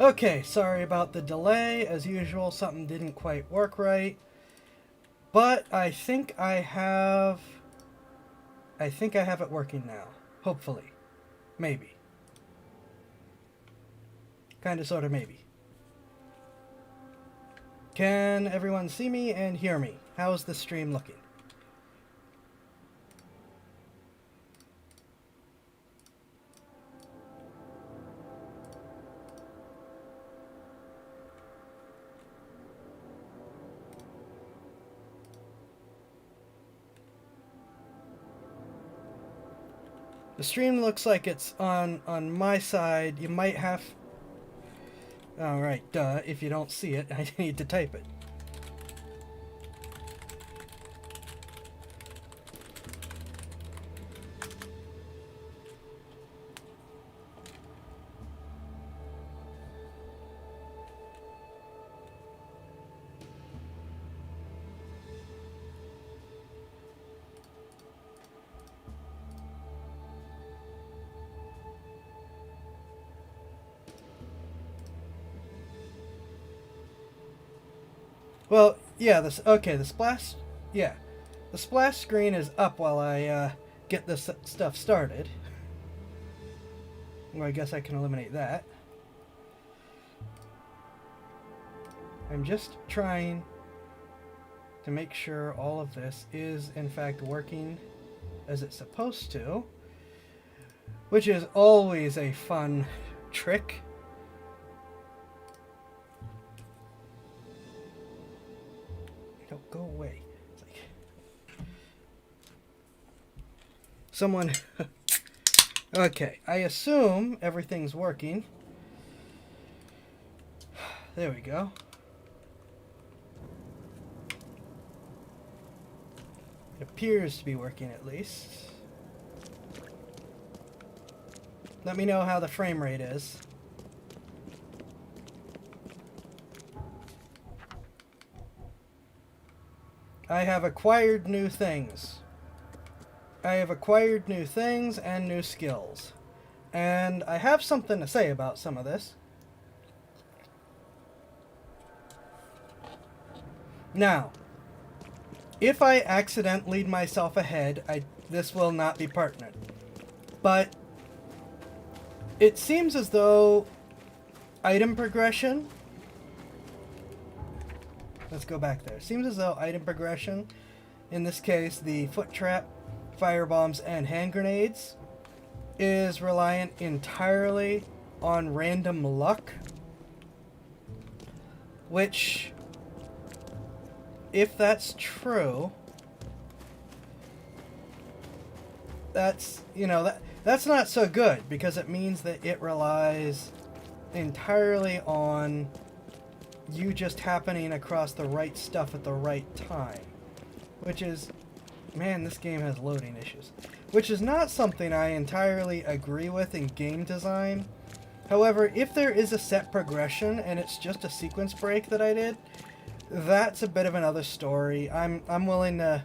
Okay, sorry about the delay. As usual, something didn't quite work right. But I think I have it working now. Hopefully. Maybe. Kinda, sorta, maybe. Can everyone see me and hear me? How's the stream looking? The stream looks like it's on my side. You might have... Alright, duh. If you don't see it, I need to type it. Well, yeah, the splash, yeah. The splash screen is up while I get this stuff started. Well, I guess I can eliminate that. I'm just trying to make sure all of this is, in fact, working as it's supposed to, which is always a fun trick. Don't go away. It's like someone... Okay, I assume everything's working. There we go. It appears to be working at least. Let me know how the frame rate is. I have acquired new things. I have acquired new things and new skills. And I have something to say about some of this. Now, if I accidentally lead myself ahead, this will not be pertinent. But it seems as though item progression... Let's go back there. Seems as though item progression, in this case the foot trap, fire bombs, and hand grenades, is reliant entirely on random luck. Which, if that's true, that's, you know, that's not so good, because it means that it relies entirely on you just happening across the right stuff at the right time. Which is, man, this game has loading issues. Which is not something I entirely agree with in game design. However, if there is a set progression and it's just a sequence break that I did, that's a bit of another story. I'm willing to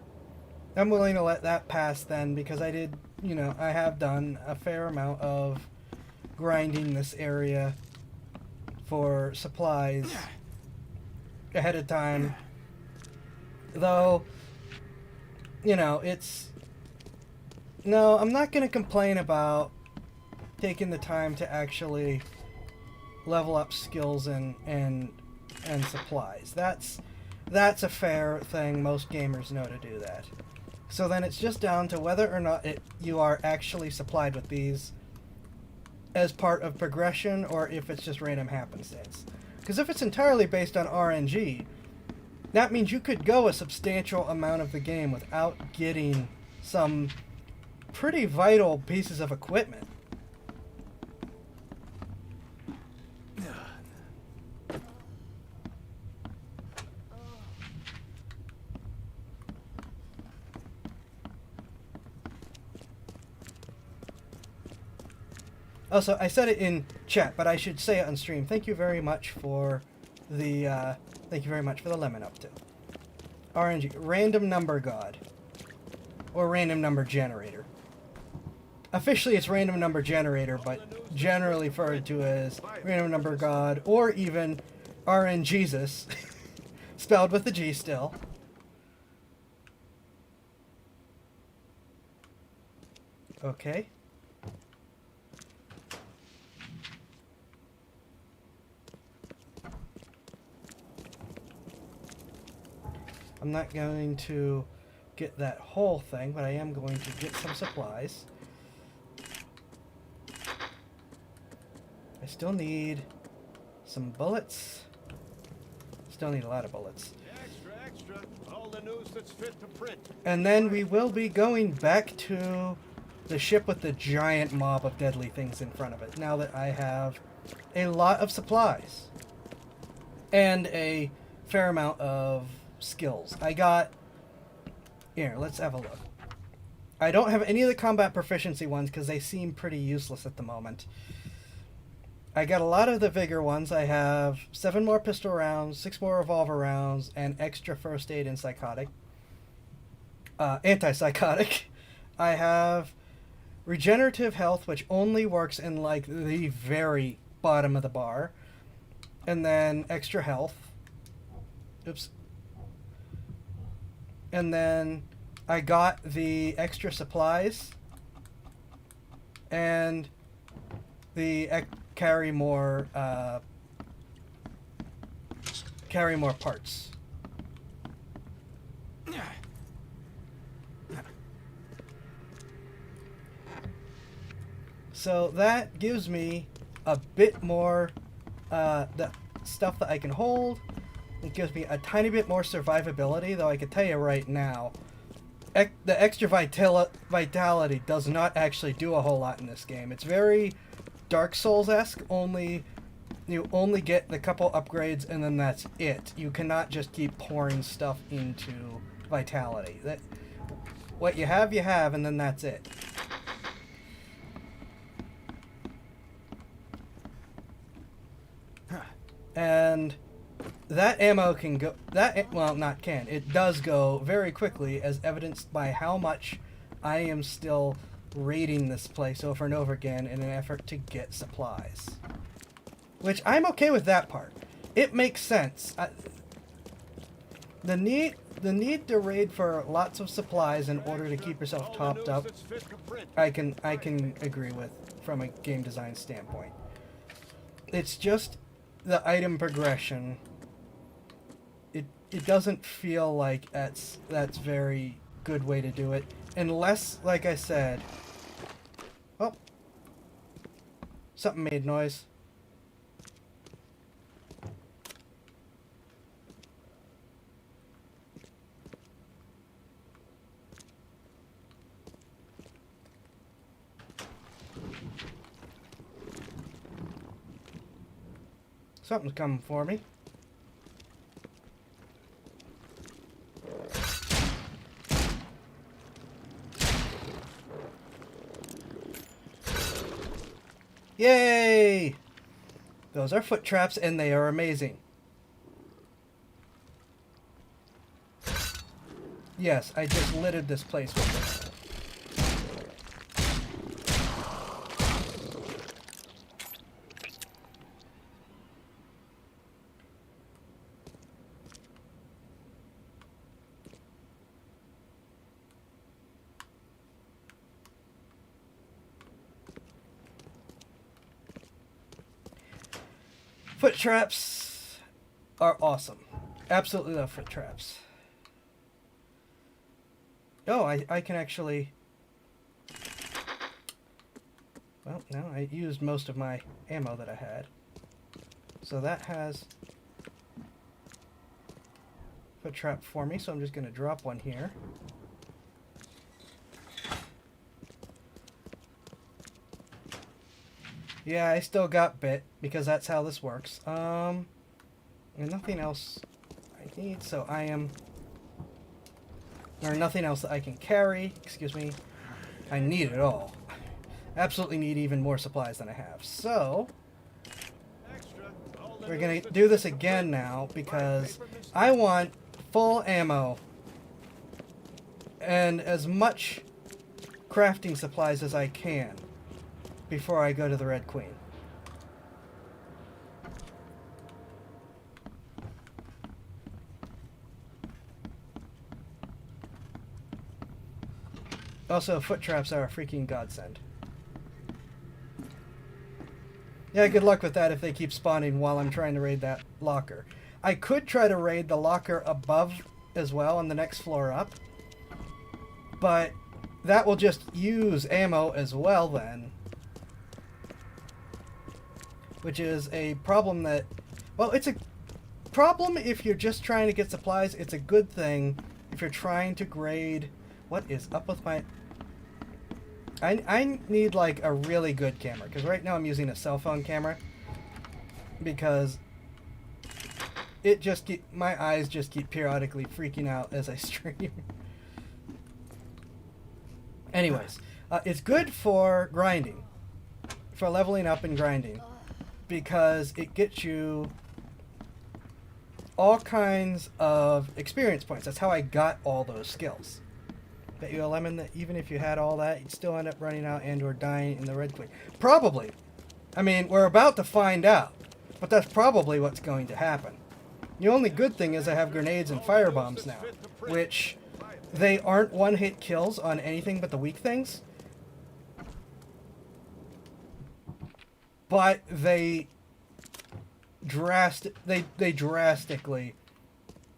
let that pass then, because I did, you know, I have done a fair amount of grinding this area for supplies ahead of time. Though, you know, it's... No, I'm not going to complain about taking the time to actually level up skills and supplies. That's a fair thing. Most gamers know to do that. So then it's just down to whether or not you are actually supplied with these as part of progression, or if it's just random happenstance. Because if it's entirely based on RNG, that means you could go a substantial amount of the game without getting some pretty vital pieces of equipment. Also, I said it in chat, but I should say it on stream. Thank you very much for the lemon up to. RNG, random number god. Or random number generator. officially it's random number generator, but generally referred to as random number god, or even RNGesus, spelled with a G still. Okay. I'm not going to get that whole thing, but I am going to get some supplies. I still need some bullets. Still need a lot of bullets. Extra. All the news that's fit to print. And then we will be going back to the ship with the giant mob of deadly things in front of it, now that I have a lot of supplies. And a fair amount of skills. I got... Here, let's have a look. I don't have any of the combat proficiency ones because they seem pretty useless at the moment. I got a lot of the vigor ones. I have 7 more pistol rounds, 6 more revolver rounds, and extra first aid and psychotic. Antipsychotic. I have regenerative health, which only works in like the very bottom of the bar. And then extra health. Oops. And then I got the extra supplies and the carry more parts. So that gives me a bit more the stuff that I can hold. It gives me a tiny bit more survivability, though I can tell you right now, the extra vitality does not actually do a whole lot in this game. It's very Dark Souls-esque, you only get the couple upgrades and then that's it. You cannot just keep pouring stuff into vitality. What you have, and then that's it. And that ammo can go, it does go very quickly, as evidenced by how much I am still raiding this place over and over again in an effort to get supplies. Which, I'm okay with that part. It makes sense. The need to raid for lots of supplies in order to keep yourself topped up, I can agree with from a game design standpoint. It's just the item progression. It doesn't feel like that's very good way to do it, unless, like I said, oh, something made noise. Something's coming for me. Yay! Those are foot traps and they are amazing. Yes, I just littered this place with them. Foot traps are awesome. Absolutely love foot traps. Oh, I can actually... Well, no, I used most of my ammo that I had. So that has foot trap for me, so I'm just going to drop one here. Yeah, I still got bit, because that's how this works. And nothing else I need, so I am... Or nothing else that I can carry, excuse me. I need it all. Absolutely need even more supplies than I have. So, we're gonna do this again now, because I want full ammo. And as much crafting supplies as I can before I go to the Red Queen. Also, foot traps are a freaking godsend. Yeah, good luck with that if they keep spawning while I'm trying to raid that locker. I could try to raid the locker above as well on the next floor up, but that will just use ammo as well then. Which is a problem that... Well, it's a problem if you're just trying to get supplies. It's a good thing if you're trying to grade... What is up with my... I need like a really good camera, because right now I'm using a cell phone camera because it just my eyes just keep periodically freaking out as I stream. Anyways, it's good for grinding, for leveling up and grinding, because it gets you all kinds of experience points. That's how I got all those skills. Bet you a lemon that even if you had all that, you'd still end up running out and or dying in the Red Queen. Probably. I mean, we're about to find out, but that's probably what's going to happen. The only good thing is I have grenades and firebombs now, which they aren't one-hit kills on anything but the weak things. But they drastically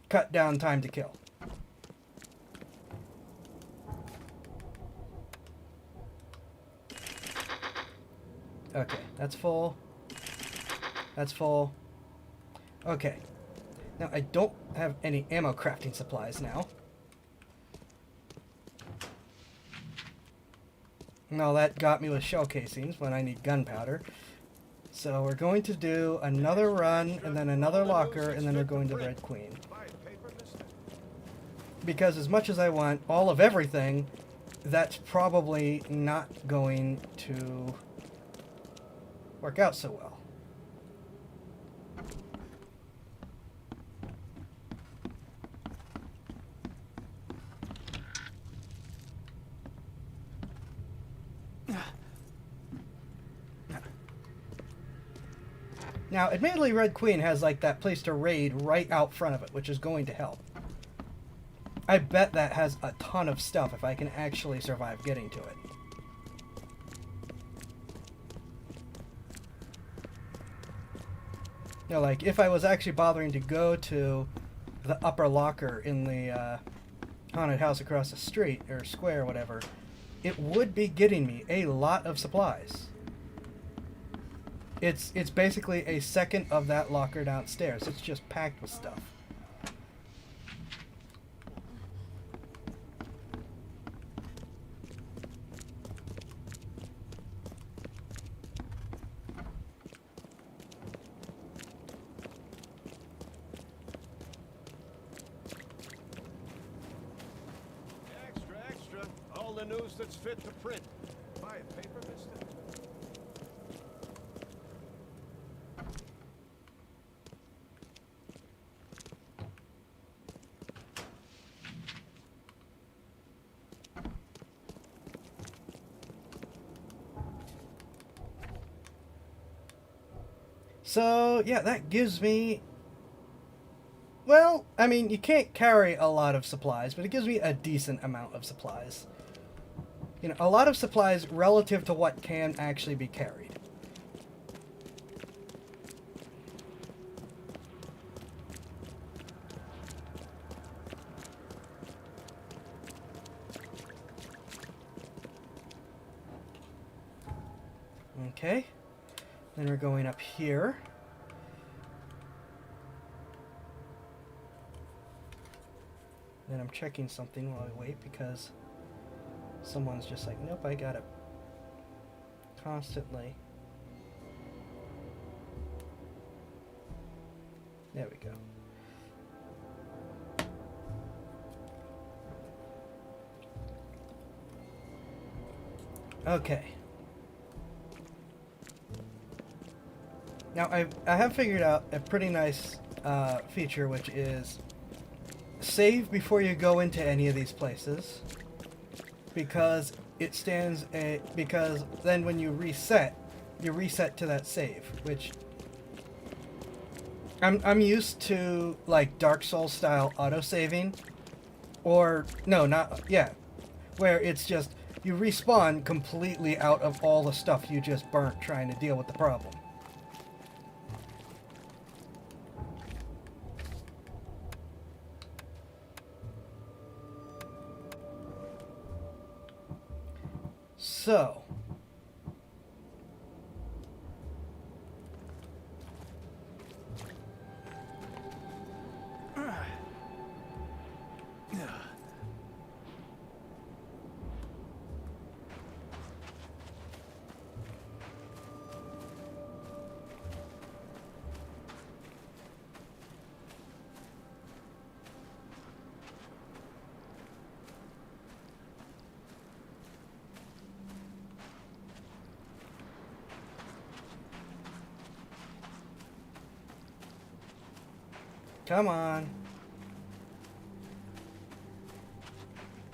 cut down time to kill. Okay, that's full. That's full. Okay. Now, I don't have any ammo crafting supplies now. No, that got me with shell casings when I need gunpowder. So we're going to do another run, and then another locker, and then we're going to Red Queen. Because as much as I want all of everything, that's probably not going to work out so well. Now, admittedly, Red Queen has like that place to raid right out front of it, which is going to help. I bet that has a ton of stuff if I can actually survive getting to it. You know, like, if I was actually bothering to go to the upper locker in the haunted house across the street, or square, or whatever, it would be getting me a lot of supplies. It's basically a second of that locker downstairs. It's just packed with stuff. Extra, extra. All the news that's fit to print. Buy a paper, mister? So, yeah, that gives me... Well, I mean, you can't carry a lot of supplies, but it gives me a decent amount of supplies. You know, a lot of supplies relative to what can actually be carried. Okay. Then we're going up here. Then I'm checking something while I wait because someone's just like, nope, I got it. Constantly. There we go. Okay. Now, I have figured out a pretty nice feature, which is save before you go into any of these places. because it stands a because then when you reset to that save, which I'm used to like Dark Souls style auto saving, or no, not yeah, where it's just you respawn completely out of all the stuff you just burnt trying to deal with the problem. So, come on.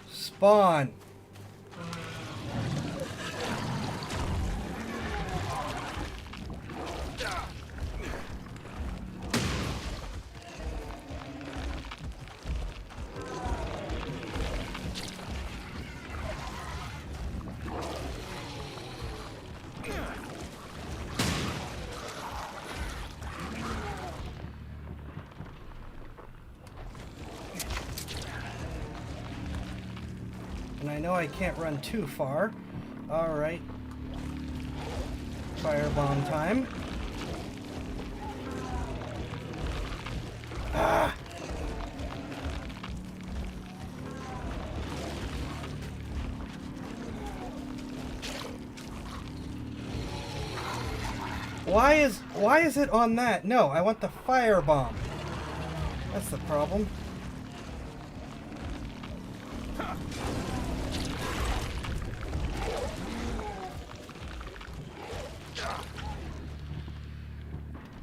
Spawn. And I know I can't run too far. Alright. Firebomb time. Ah! Why is it on that? No, I want the firebomb. That's the problem.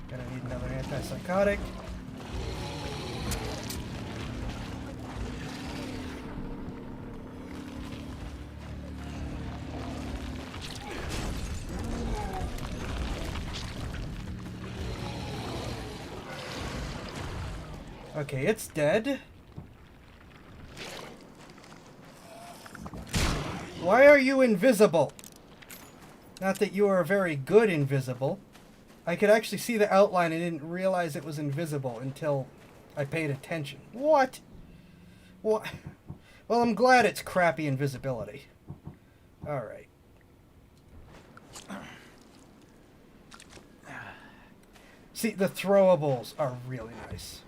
Gonna need another antipsychotic. Okay, it's dead. Why are you invisible? Not that you are very good invisible. I could actually see the outline and didn't realize it was invisible until I paid attention. What? What? Well, I'm glad it's crappy invisibility. Alright. See, the throwables are really nice.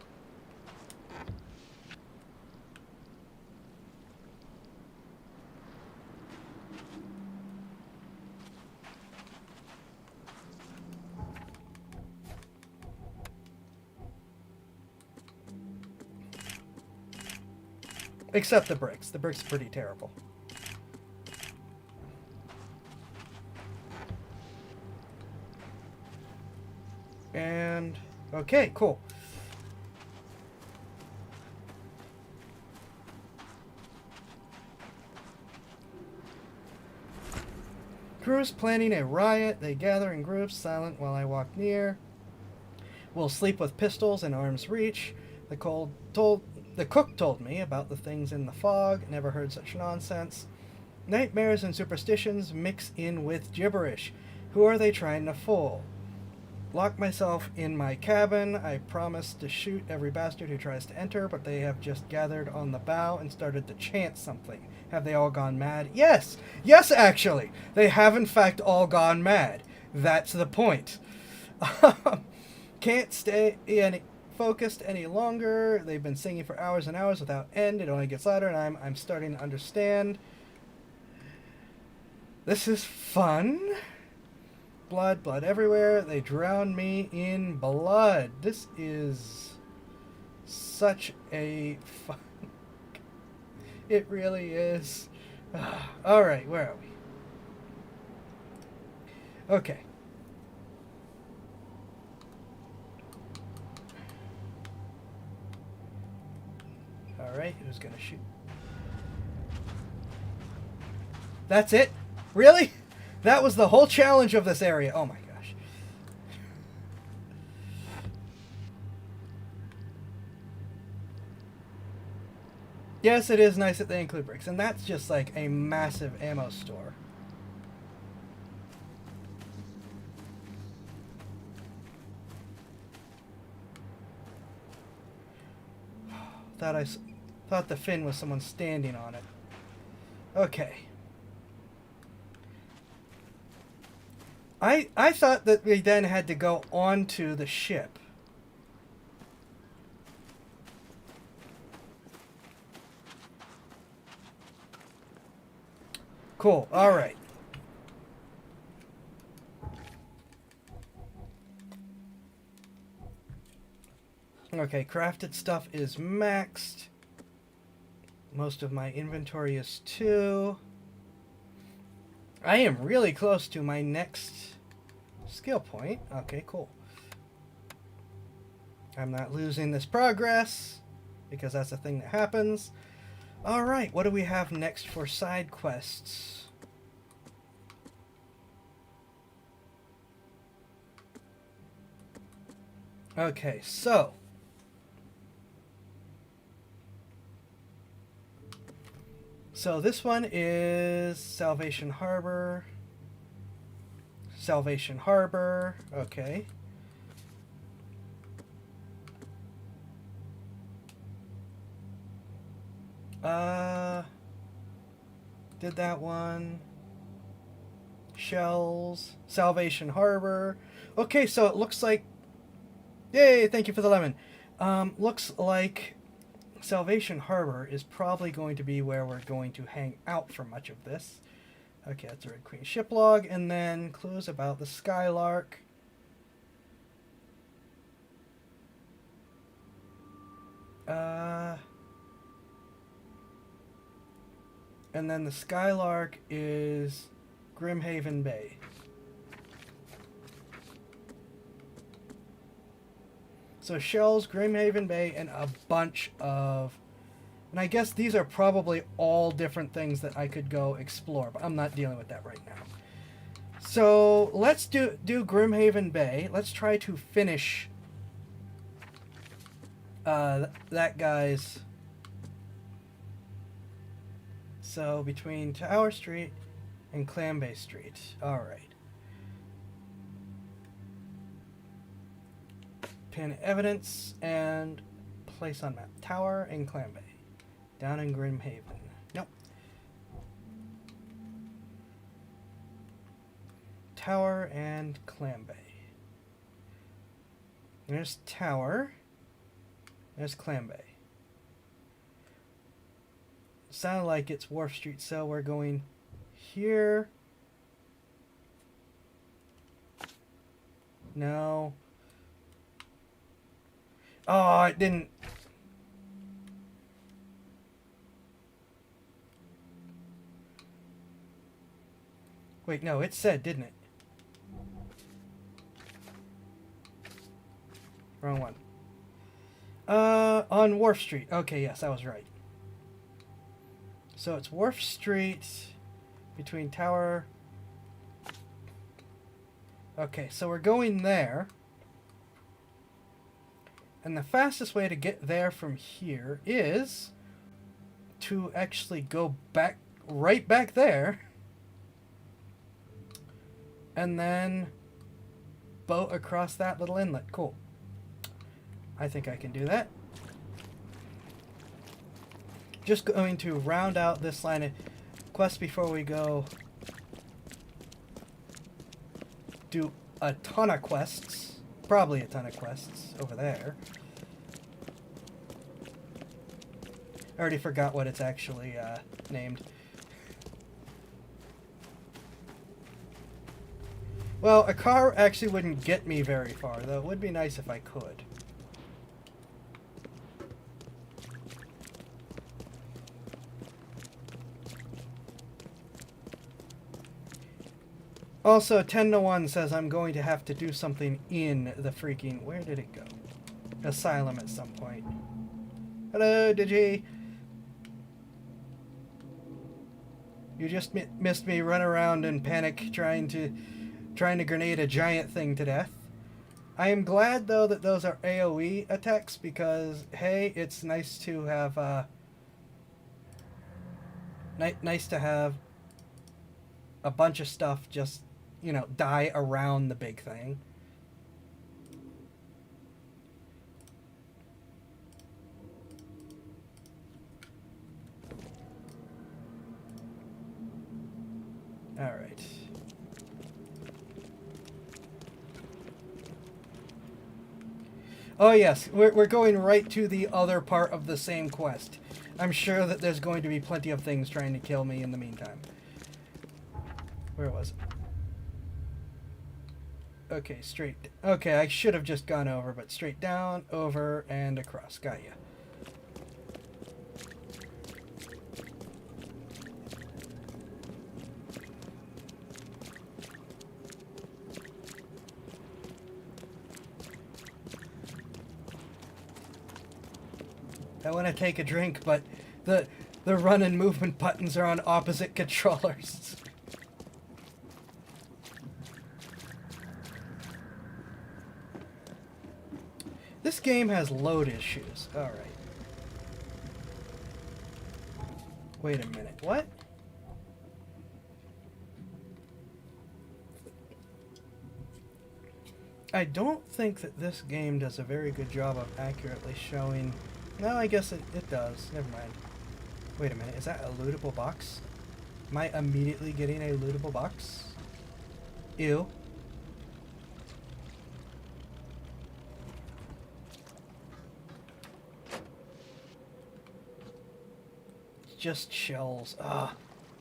Except the bricks. The bricks are pretty terrible. And okay, cool. Crew's planning a riot. They gather in groups, silent while I walk near. We'll sleep with pistols in arm's reach. The cook told me about the things in the fog. Never heard such nonsense. Nightmares and superstitions mix in with gibberish. Who are they trying to fool? Lock myself in my cabin. I promise to shoot every bastard who tries to enter, but they have just gathered on the bow and started to chant something. Have they all gone mad? Yes! Yes, actually! They have in fact all gone mad. That's the point. Can't stay focused any longer. They've been singing for hours and hours without end. It only gets louder, and I'm starting to understand. This is fun. Blood everywhere. They drown me in blood. This is such a fun. It really is. All right, where are we? Okay. All right, who's gonna shoot? That's it? Really? That was the whole challenge of this area. Oh my gosh. Yes, it is nice that they include bricks, and that's just like a massive ammo store. Thought the fin was someone standing on it. Okay. I thought that we then had to go onto the ship. Cool. All right. Okay, crafted stuff is maxed. Most of my inventory is 2. I am really close to my next skill point. Okay, cool. I'm not losing this progress because that's a thing that happens. All right, what do we have next for side quests? Okay, so this one is Salvation Harbor. Salvation Harbor, okay. Did that one. Shells, Salvation Harbor. Okay, so it looks like, yay, thank you for the lemon. Looks like Salvation Harbor is probably going to be where we're going to hang out for much of this. Okay, that's a Red Queen ship log, and then clues about the Skylark. And then the Skylark is Grimhaven Bay. So Shells, Grimhaven Bay, and a bunch of... And I guess these are probably all different things that I could go explore, but I'm not dealing with that right now. So let's do Grimhaven Bay. Let's try to finish that guy's... So between Tower Street and Clam Bay Street. Alright. Pin evidence and place on map. Tower and Clam Bay. Down in Grimhaven. Nope. Tower and Clam Bay. There's Tower. There's Clam Bay. Sounded like it's Wharf Street, so we're going here. No. Oh, it didn't. Wait, no, it said, didn't it? Wrong one. On Wharf Street. Okay, yes, I was right. So it's Wharf Street between Tower. Okay, so we're going there. And the fastest way to get there from here is to actually go back, right back there. And then boat across that little inlet. Cool. I think I can do that. Just going to round out this line of quests before we go do a ton of quests. Probably a ton of quests over there. I already forgot what it's actually named. Well, a car actually wouldn't get me very far, though it would be nice if I could. Also, 10-1 says I'm going to have to do something in the freaking... Where did it go? Asylum at some point. Hello, Digi. You just missed me run around in panic trying to grenade a giant thing to death. I am glad though that those are AoE attacks because hey, it's nice to have nice to have a bunch of stuff just, you know, die around the big thing. All right. Oh yes, we're going right to the other part of the same quest. I'm sure that there's going to be plenty of things trying to kill me in the meantime. Where was it? Okay, straight. Okay, I should have just gone over, but straight down, over, and across. Got ya. I want to take a drink, but the run and movement buttons are on opposite controllers. This game has load issues. Alright. Wait a minute. What? I don't think that this game does a very good job of accurately showing... No, I guess it does. Never mind. Wait a minute. Is that a lootable box? Am I immediately getting a lootable box? Ew. Just shells. Ah,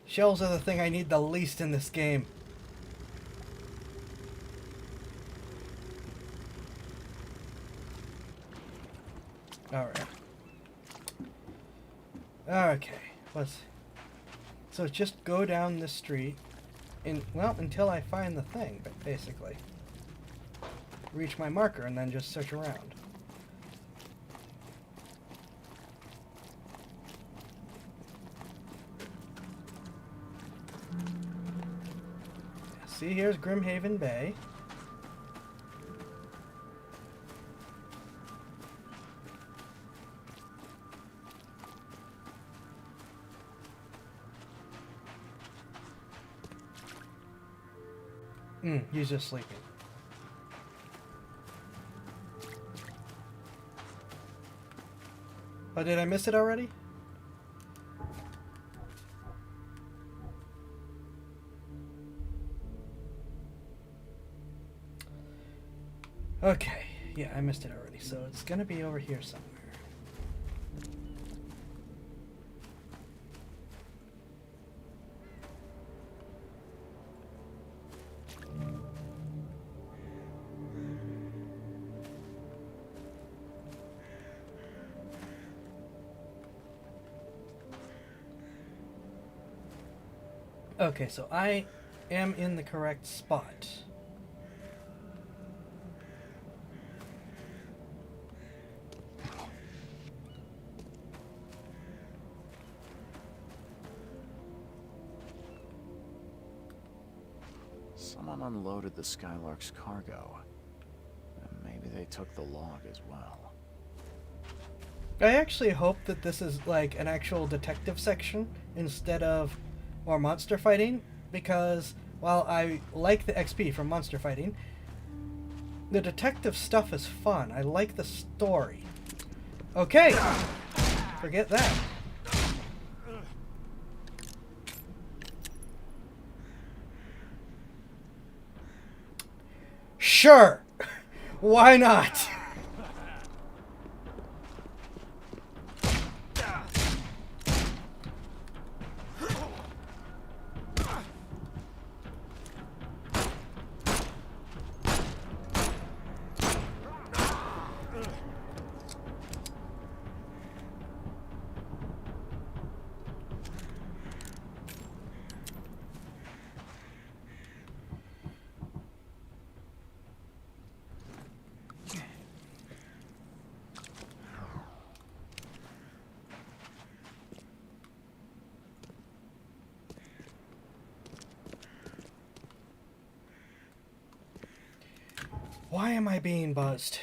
shells are the thing I need the least in this game. Alright. Okay. So just go down the street well, until I find the thing, but basically. Reach my marker and then just search around. See, here's Grimhaven Bay. He's just sleeping. Oh, did I miss it already? Okay, yeah, I missed it already, so it's gonna be over here somewhere. Okay, so I am in the correct spot. Someone unloaded the Skylark's cargo. And maybe they took the log as well. I actually hope that this is like an actual detective section instead of more monster fighting, because while I like the XP from monster fighting, the detective stuff is fun. I like the story. Okay, forget that. Sure, why not? Why am I being buzzed?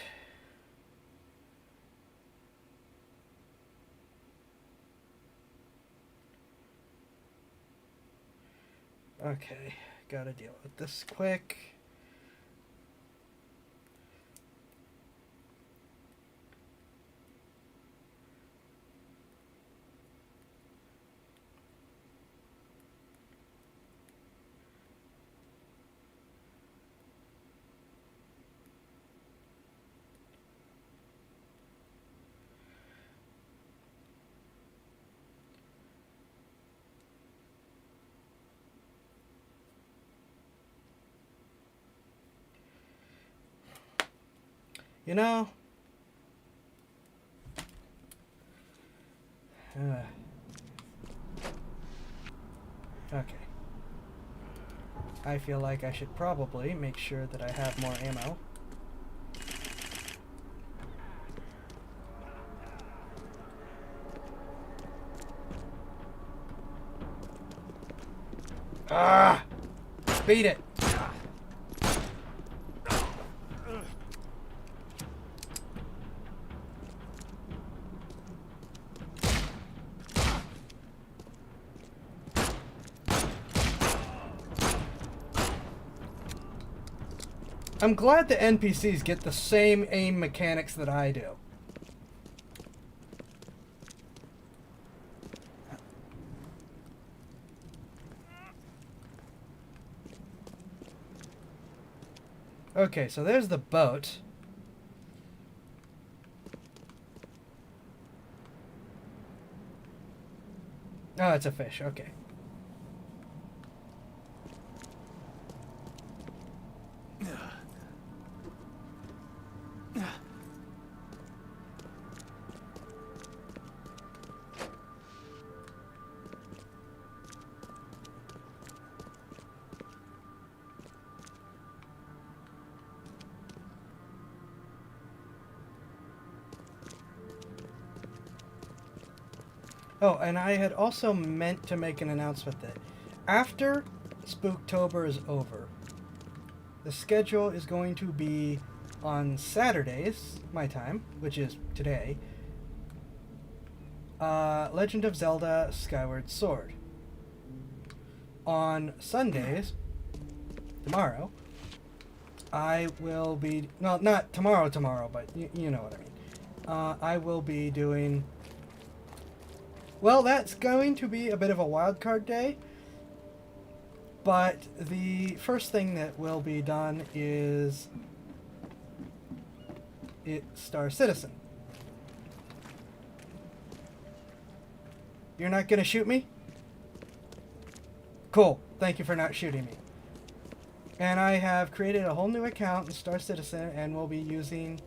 Okay, gotta deal with this quick. You know, okay. I feel like I should probably make sure that I have more ammo. Ah! Beat it! I'm glad the NPCs get the same aim mechanics that I do. Okay, so there's the boat. Oh, it's a fish. Okay. Oh, and I had also meant to make an announcement that after Spooktober is over, the schedule is going to be on Saturdays, my time, which is today, Legend of Zelda Skyward Sword. On Sundays, tomorrow, I will be, well, not tomorrow, but you know what I mean. I will be doing, well, that's going to be a bit of a wild card day, but the first thing that will be done is Star Citizen. You're not gonna shoot me? Cool. Thank you for not shooting me. And I have created a whole new account in Star Citizen and will be using...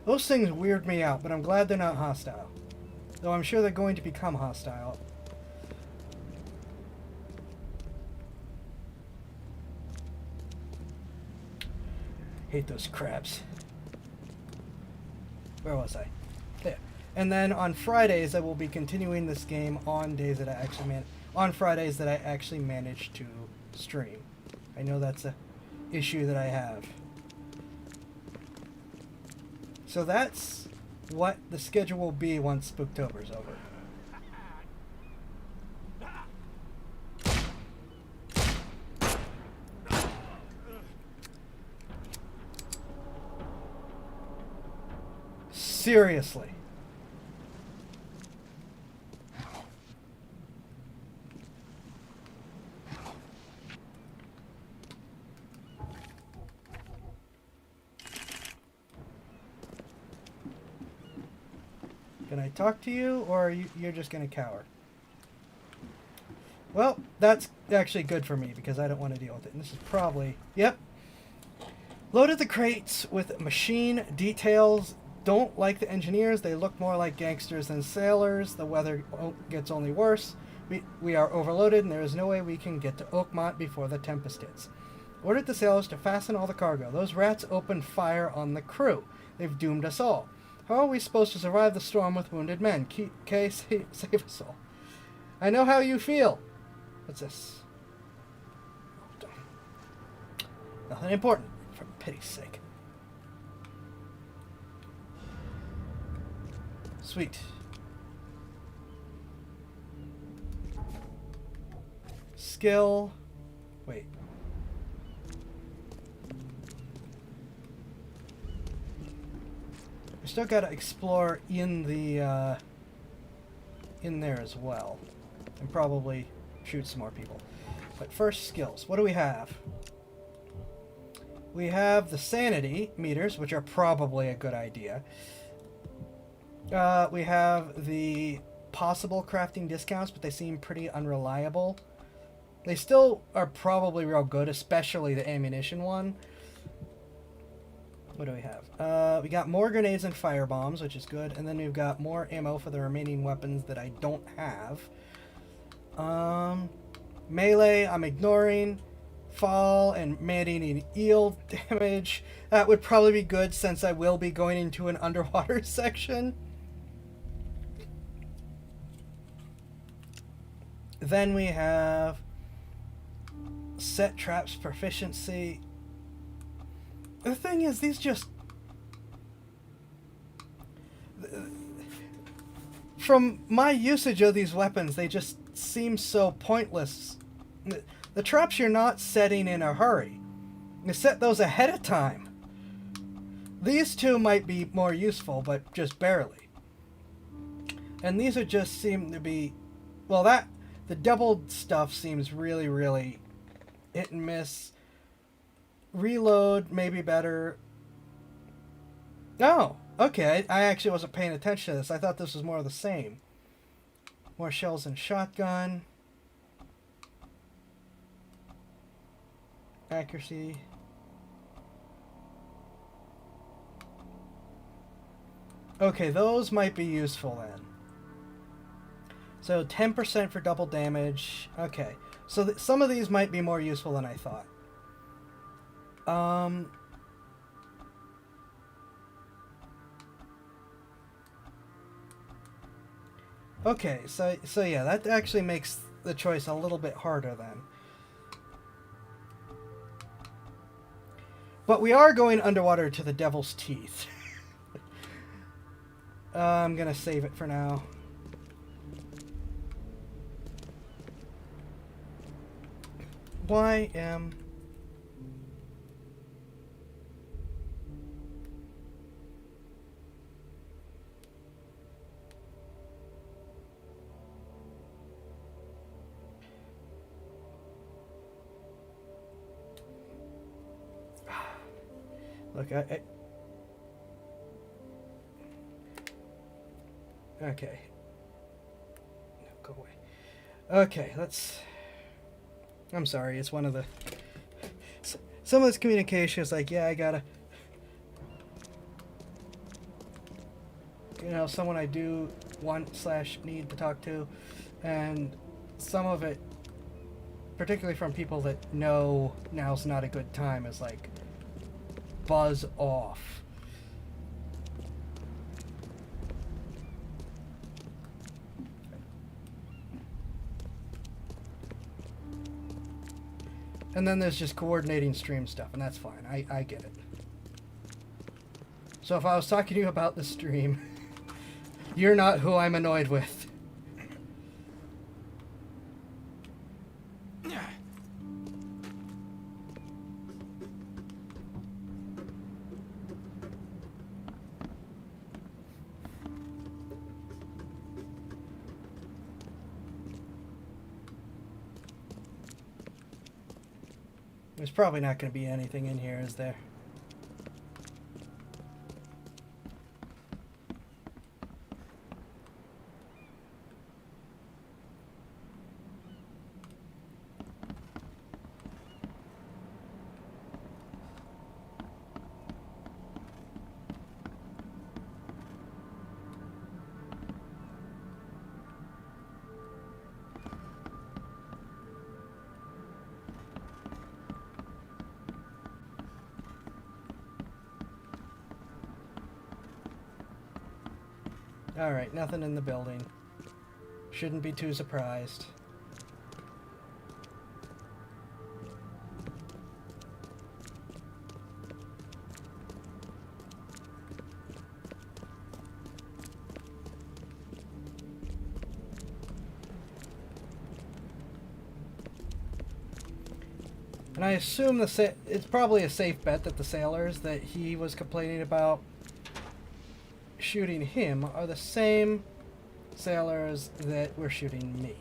Those things weird me out, but I'm glad they're not hostile. Though I'm sure they're going to become hostile. Hate those crabs. Where was I? There. And then on Fridays, I will be continuing this game on days that I actually on Fridays that I actually manage to stream. I know that's a issue that I have. So that's what the schedule will be once Spooktober's over. Seriously. Can I talk to you, or are you're just going to cower? Well, that's actually good for me, because I don't want to deal with it. And this is probably... Yep. Loaded the crates with machine details. Don't like the engineers. They look more like gangsters than sailors. The weather gets only worse. We are overloaded, and there is no way we can get to Oakmont before the Tempest hits. Ordered the sailors to fasten all the cargo. Those rats opened fire on the crew. They've doomed us all. How are we supposed to survive the storm with wounded men? Kay, save us all. I know how you feel. What's this? Nothing important. pity's sake. Sweet. Skill. Wait. We still gotta explore in the in there as well, and probably shoot some more people. But first, skills. What do we have? We have the sanity meters, which are probably a good idea. We have the possible crafting discounts, but they seem pretty unreliable. They still are probably real good, especially the ammunition one. What do we have? We got more grenades and fire bombs, which is good. And then we've got more ammo for the remaining weapons that I don't have. Melee, I'm ignoring. Fall and man-eating eel damage. That would probably be good since I will be going into an underwater section. Then we have set traps proficiency. The thing is, these just... From my usage of these weapons, they just seem so pointless. The traps you're not setting in a hurry. You set those ahead of time. These two might be more useful, but just barely. And these are just seem to be... Well, the doubled stuff seems really, really hit and miss. Reload, maybe better. Oh, okay. I actually wasn't paying attention to this. I thought this was more of the same. More shells and shotgun. Accuracy. Okay, those might be useful then. So 10% for double damage. Okay, so some of these might be more useful than I thought. Okay, so yeah, that actually makes the choice a little bit harder then. But we are going underwater to the Devil's Teeth. I'm gonna save it for now. YM. Look, okay. No, go away. Okay, let's... I'm sorry, it's one of the... Some of this communication is like, yeah, I gotta... You know, someone I do want/need to talk to, and some of it, particularly from people that know now's not a good time, is like, buzz off. And then there's just coordinating stream stuff, and that's fine. I get it. So if I was talking to you about the stream, you're not who I'm annoyed with. There's probably not going to be anything in here, is there? Alright, nothing in the building. Shouldn't be too surprised. And I assume it's probably a safe bet that the sailors that he was complaining about shooting him are the same sailors that were shooting me.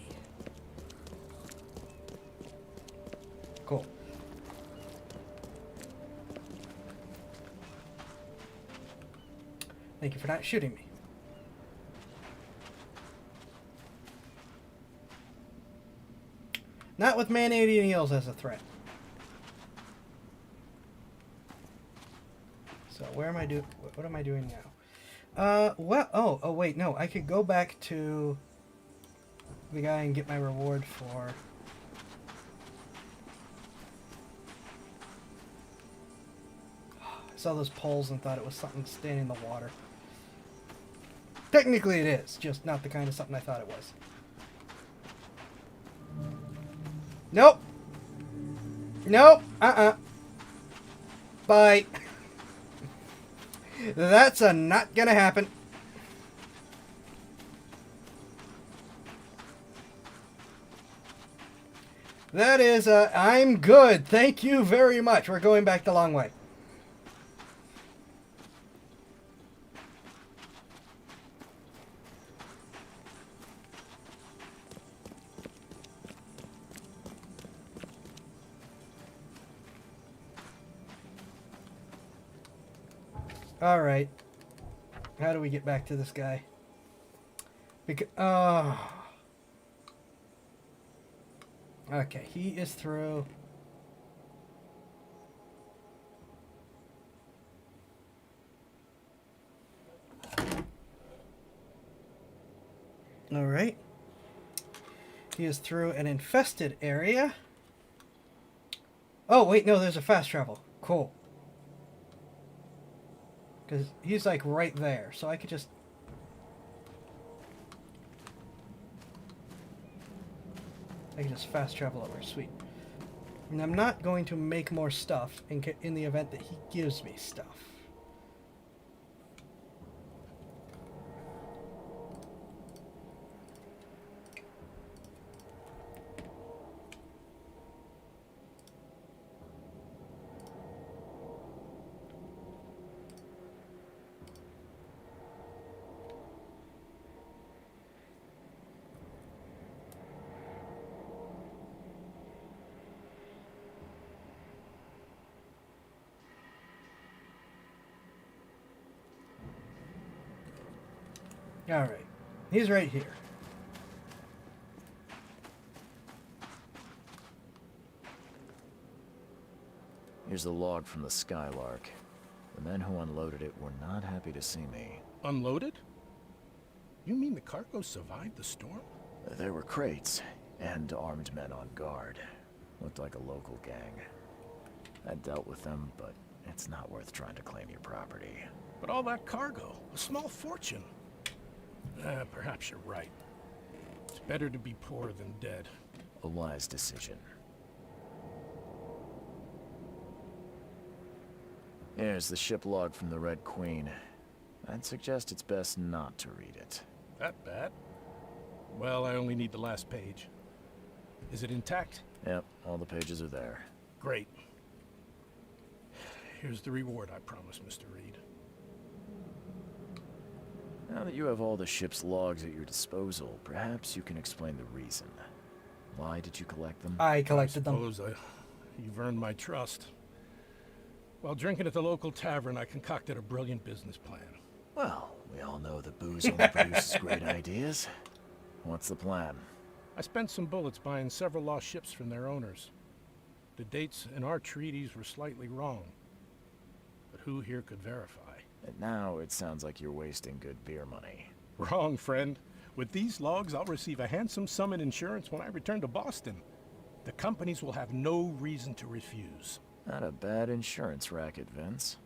Cool. Thank you for not shooting me. Not with man-eating eels as a threat. So where am I doing? What am I doing now? Well, oh wait, no. I could go back to the guy and get my reward for. I saw those poles and thought it was something standing in the water. Technically it is, just not the kind of something I thought it was. Nope. Nope. Bye. That's not gonna happen. That is I'm good. Thank you very much. We're going back the long way. All right. How do we get back to this guy? Because okay, he is through. All right. He is through an infested area. Oh, wait, no, there's a fast travel. Cool. Because he's like right there, so I could just... I can just fast travel over. Sweet. And I'm not going to make more stuff in the event that he gives me stuff. Alright. He's right here. Here's the log from the Skylark. The men who unloaded it were not happy to see me. Unloaded? You mean the cargo survived the storm? There were crates and armed men on guard. Looked like a local gang. I dealt with them, but it's not worth trying to claim your property. But all that cargo, a small fortune. Perhaps you're right. It's better to be poor than dead. A wise decision. Here's the ship log from the Red Queen. I'd suggest it's best not to read it. That bad? Well, I only need the last page. Is it intact? Yep, all the pages are there. Great. Here's the reward I promised, Mr. Reed. Now that you have all the ship's logs at your disposal, perhaps you can explain the reason. Why did you collect them? I collected them. You've earned my trust. While drinking at the local tavern, I concocted a brilliant business plan. Well, we all know that booze only produces great ideas. What's the plan? I spent some bullets buying several lost ships from their owners. The dates in our treaties were slightly wrong. But who here could verify? And now it sounds like you're wasting good beer money. Wrong, friend. With these logs, I'll receive a handsome sum in insurance when I return to Boston. The companies will have no reason to refuse. Not a bad insurance racket, Vince.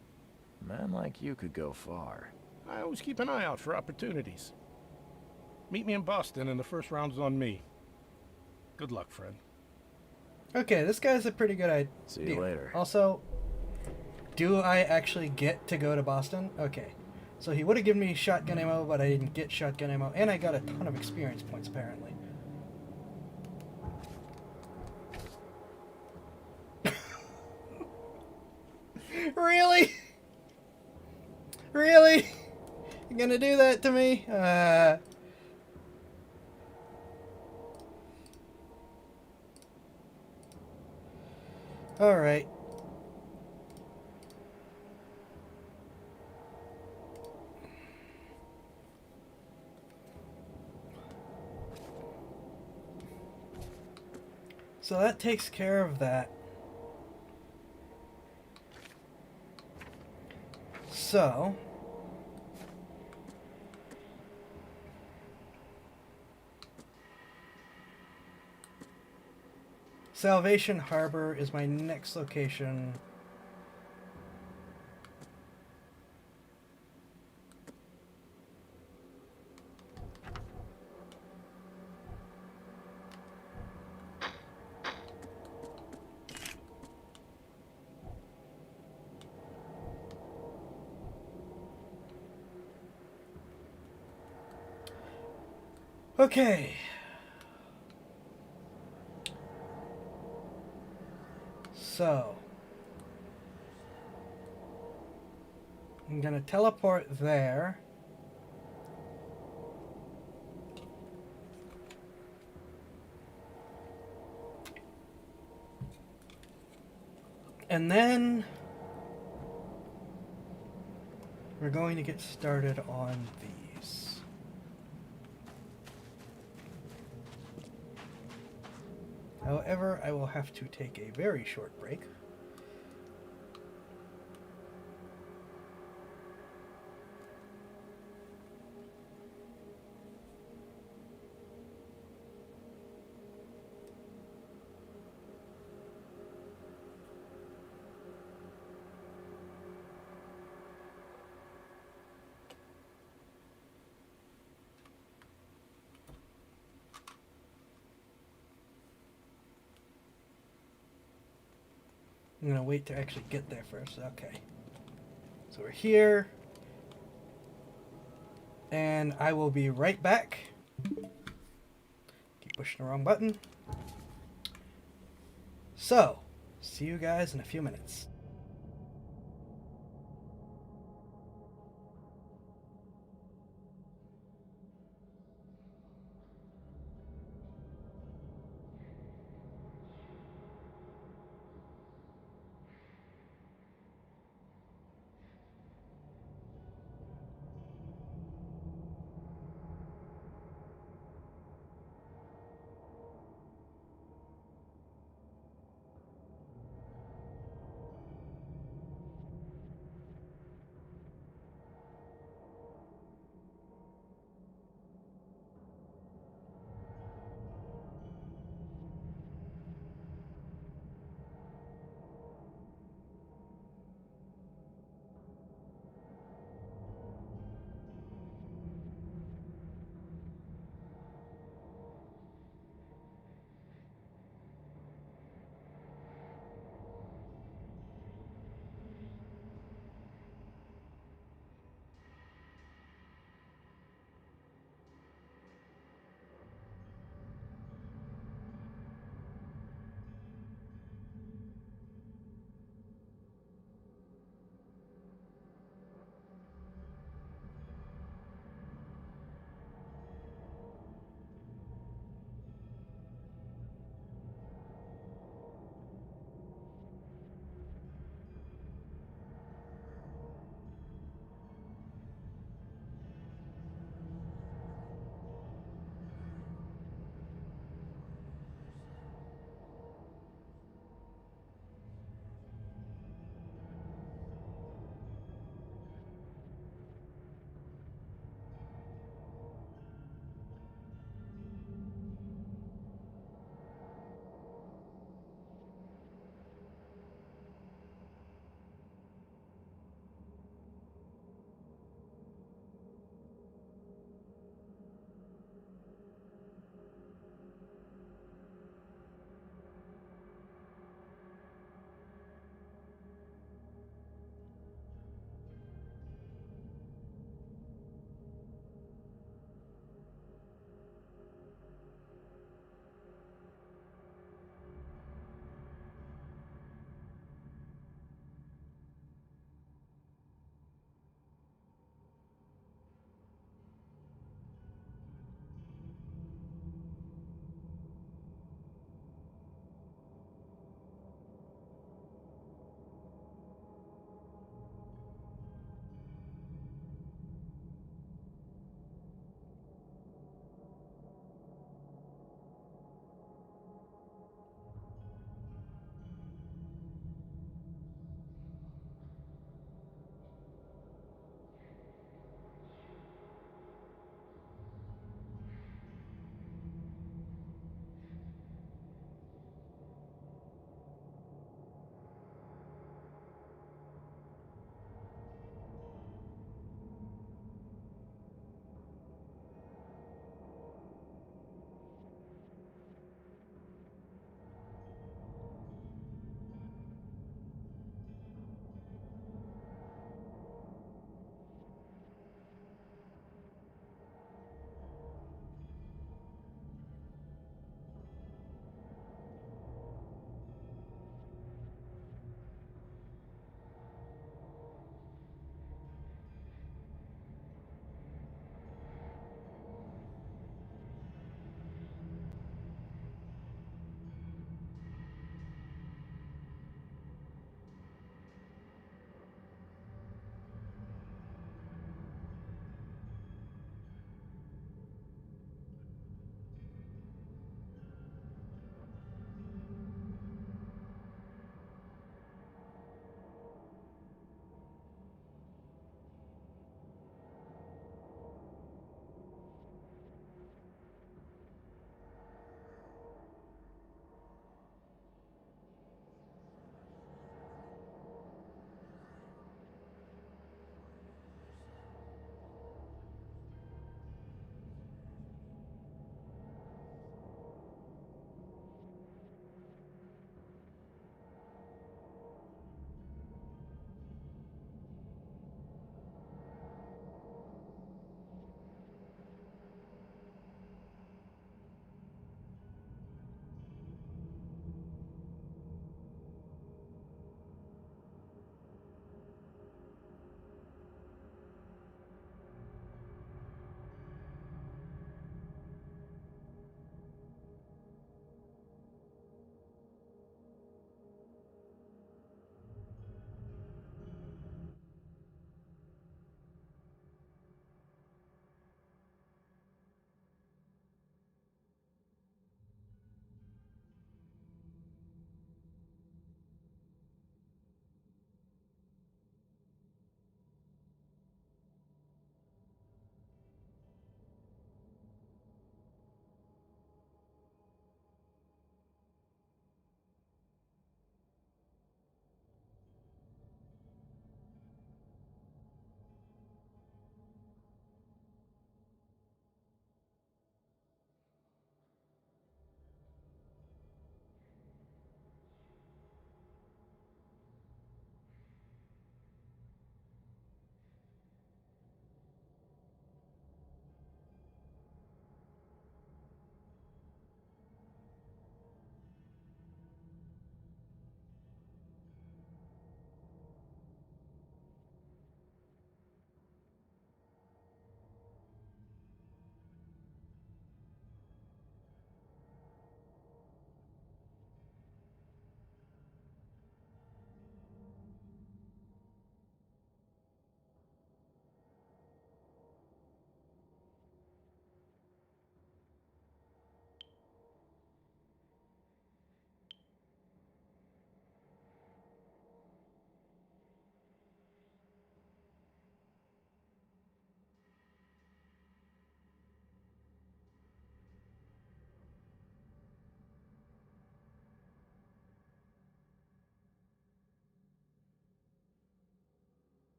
A man like you could go far. I always keep an eye out for opportunities. Meet me in Boston and the first round's on me. Good luck, friend. Okay, this guy's a pretty good idea. See you later. Also, do I actually get to go to Boston? Okay. So he would have given me shotgun ammo, but I didn't get shotgun ammo, and I got a ton of experience points, apparently. Really? Really? You're gonna do that to me? Alright. So that takes care of that. So... Salvation Harbor is my next location. Okay. So, I'm gonna teleport there. And then we're going to get started on these. However, I will have to take a very short break. I'm gonna wait to actually get there first. Okay. So we're here. And I will be right back. Keep pushing the wrong button. So, see you guys in a few minutes.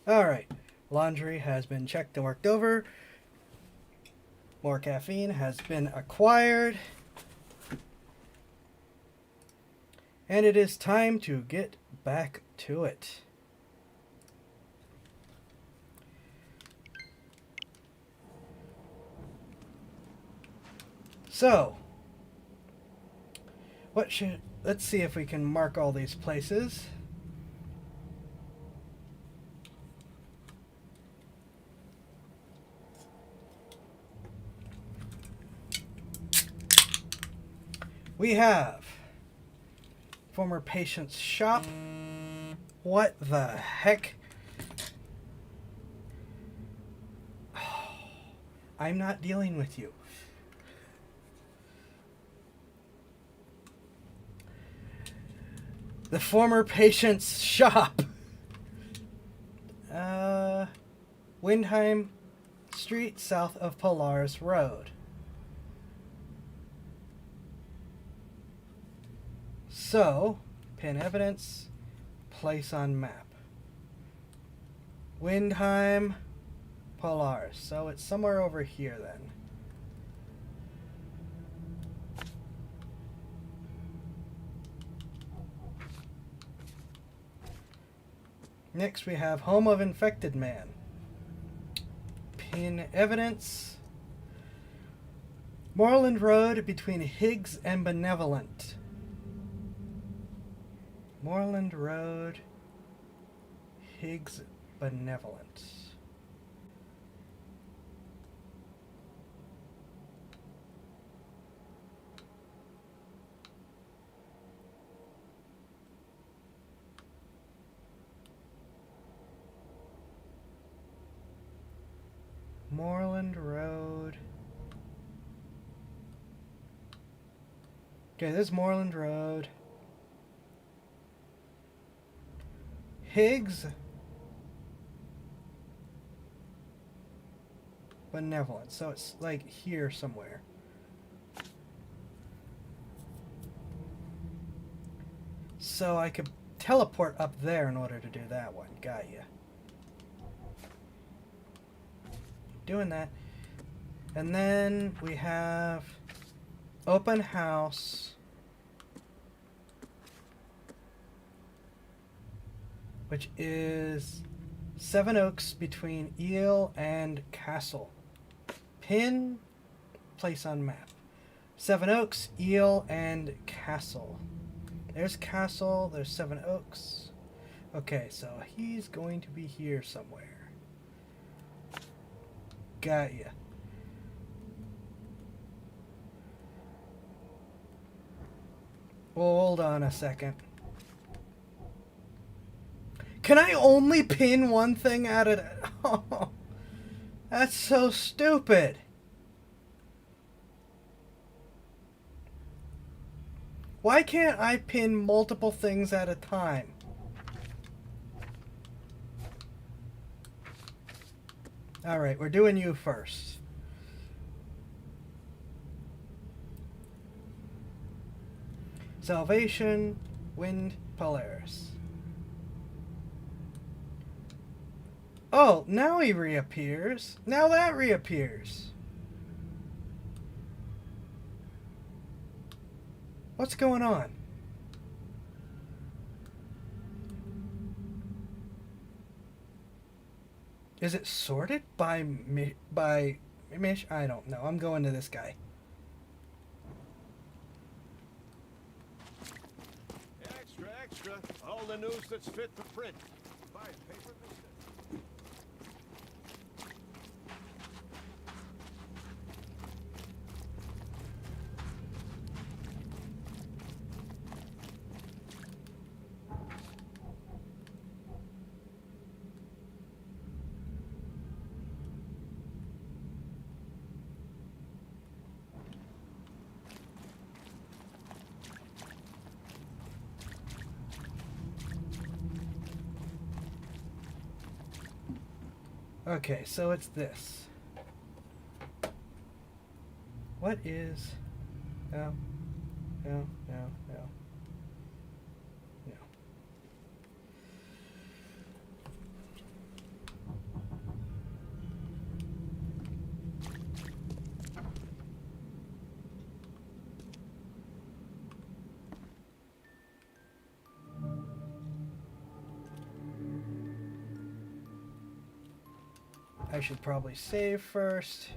Alright. Laundry has been checked and worked over. More caffeine has been acquired. And it is time to get back to it. So, let's see if we can mark all these places. We have former patient's shop. What the heck? I'm not dealing with you. The former patient's shop. Windheim Street, south of Polaris Road. So, pin evidence, place on map. Windheim, Polaris. So it's somewhere over here then. Next we have Home of Infected Man. Pin evidence. Moreland Road between Higgs and Benevolent. Moreland Road, Higgs, Benevolent. Moreland Road. Okay, this is Moreland Road. Higgs, Benevolent. So it's like here somewhere. So I could teleport up there in order to do that one. Got ya. Doing that. And then we have open house. Which is Seven Oaks between Eel and Castle. Pin, place on map. Seven Oaks, Eel, and Castle. There's Castle, there's Seven Oaks. Okay, so he's going to be here somewhere. Got ya. Hold on a second. Can I only pin one thing at it? Oh, that's so stupid. Why can't I pin multiple things at a time? Alright, we're doing you first. Salvation, Wind, Polaris. Oh, now he reappears. Now that reappears. What's going on? Is it sorted by Mish? I don't know. I'm going to this guy. Extra, extra. All the news that's fit for print. Buy a paper, mister? Okay, so it's this. What is... No. No, no, no. No. I should probably save first.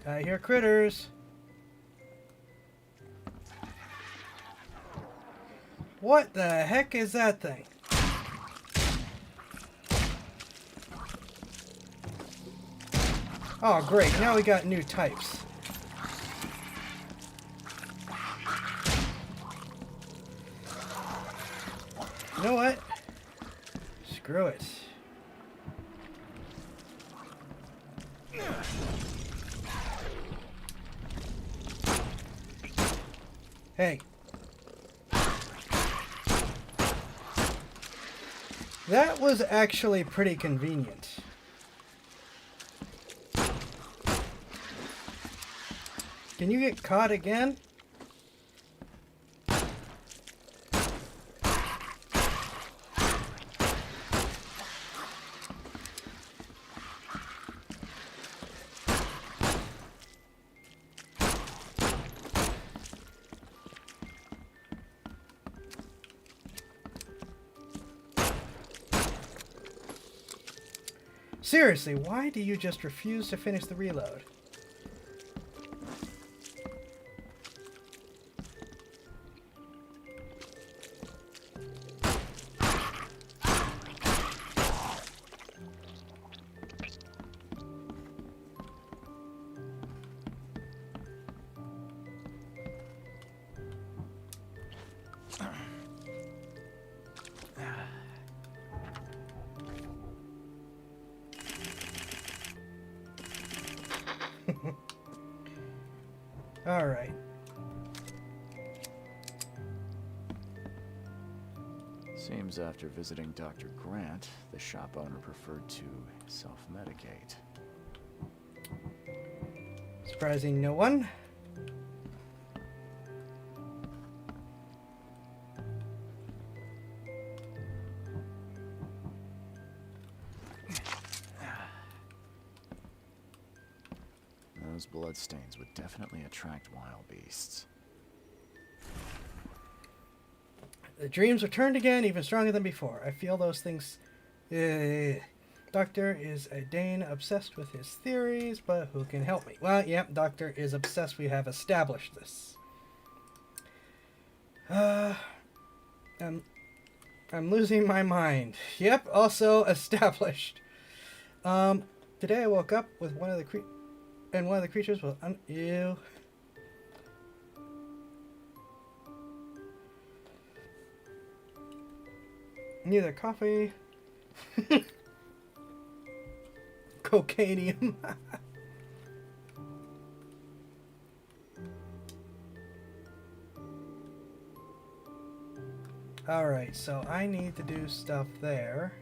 I hear critters. What the heck is that thing? Oh, great. Now we got new types. You know what? Screw it. Hey. That was actually pretty convenient. Can you get caught again? Seriously, why do you just refuse to finish the reload? All right. Seems after visiting Dr. Grant, the shop owner preferred to self-medicate. Surprising no one. Those bloodstains would definitely attract wild beasts. The dreams returned again, even stronger than before. I feel those things. Doctor is a Dane obsessed with his theories, but who can help me? Well, yep, Doctor is obsessed. We have established this. I'm losing my mind. Yep, also established. Today I woke up with one of the creatures was ew. Neither coffee. Cocainium. Alright, so I need to do stuff there.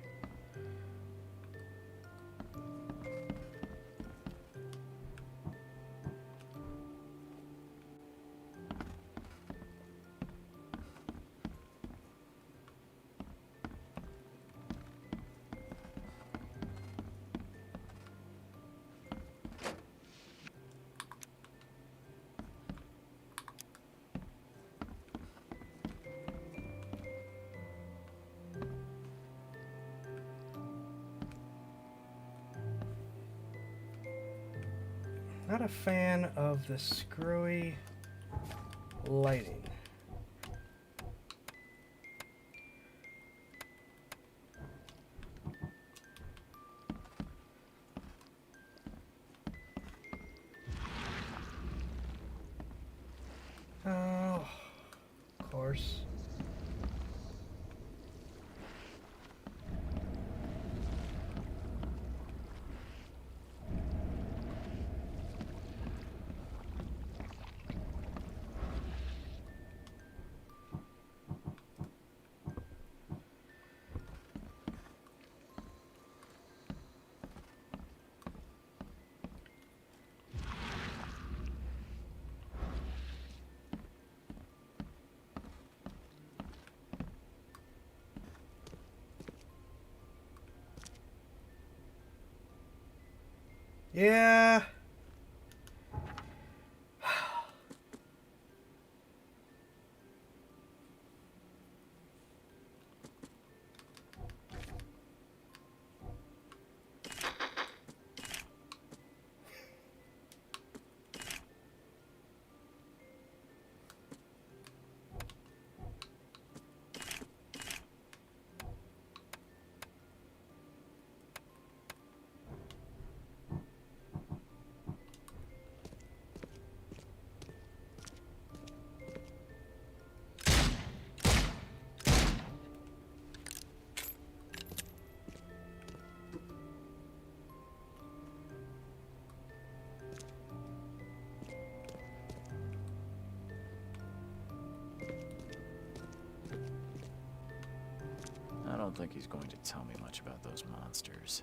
Not a fan of the screwy lighting. Oh, of course. Yeah. I don't think he's going to tell me much about those monsters.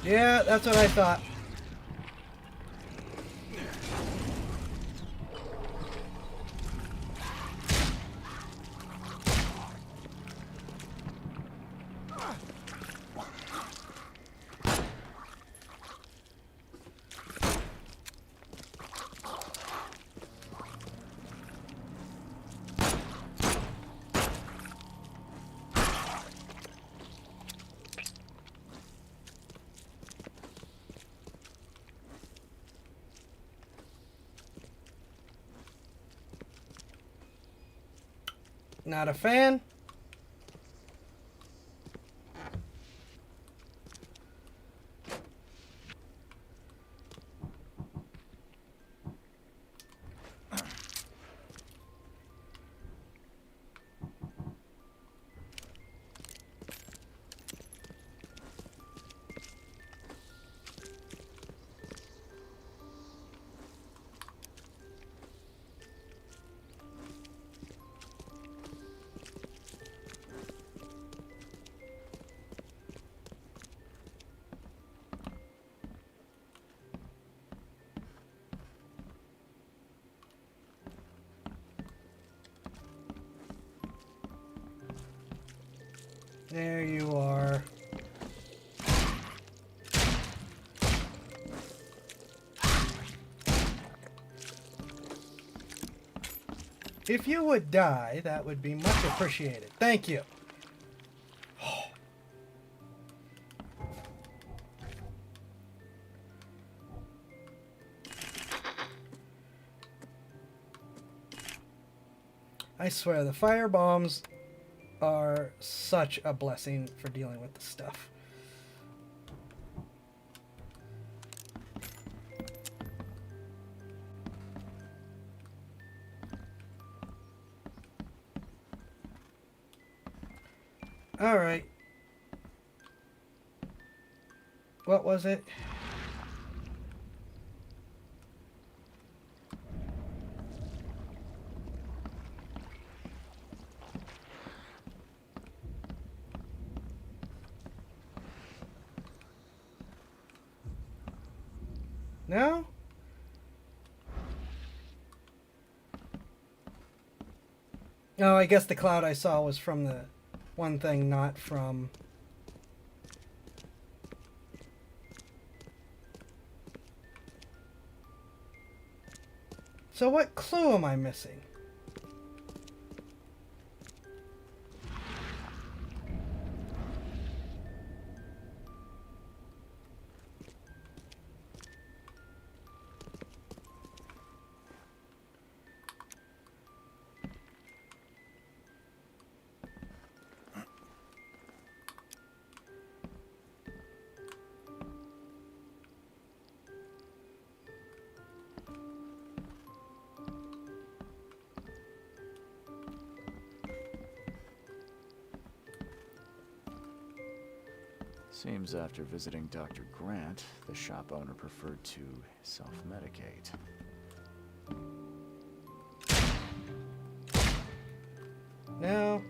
Yeah, that's what I thought. Not a fan. There you are. If you would die, that would be much appreciated. Thank you. I swear, the fire bombs are such a blessing for dealing with the stuff. All right. What was it? No? Oh, I guess the cloud I saw was from the one thing, not from... So what clue am I missing? Seems after visiting Dr. Grant, the shop owner preferred to self-medicate. No.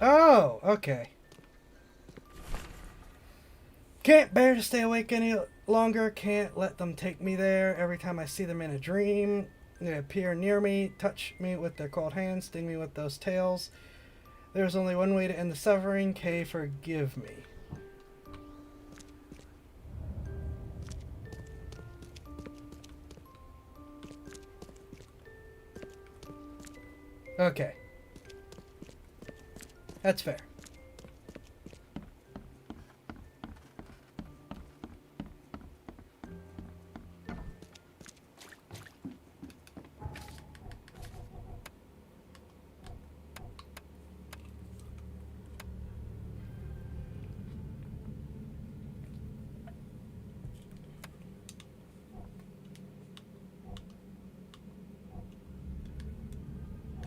Oh, okay. Can't bear to stay awake any longer. Can't let them take me there. Every time I see them in a dream, they appear near me, touch me with their cold hands, sting me with those tails. There's only one way to end the suffering. Kay, forgive me. Okay. That's fair.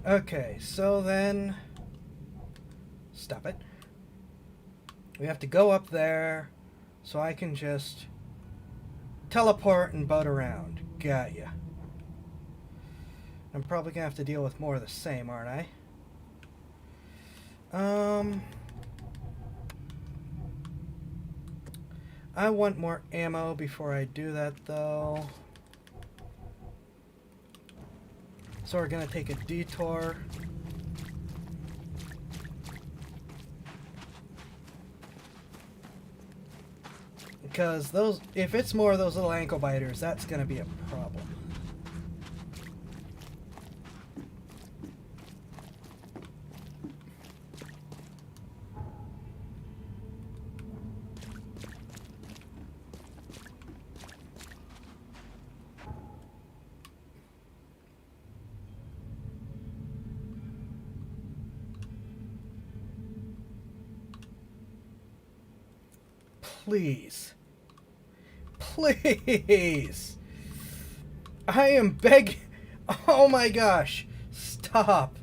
Okay, so then... Stop it. We have to go up there so I can just teleport and boat around. Got ya. I'm probably gonna have to deal with more of the same, aren't I? I want more ammo before I do that, though. So we're gonna take a detour. Because those, if it's more of those little ankle biters, that's gonna be a problem. Please. Please. I am begging. Oh my gosh. Stop.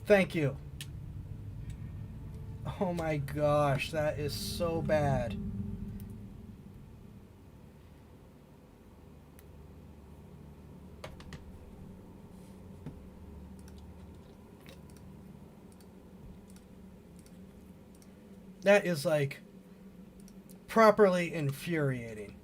Thank you. Oh my gosh, that is so bad. That is like properly infuriating.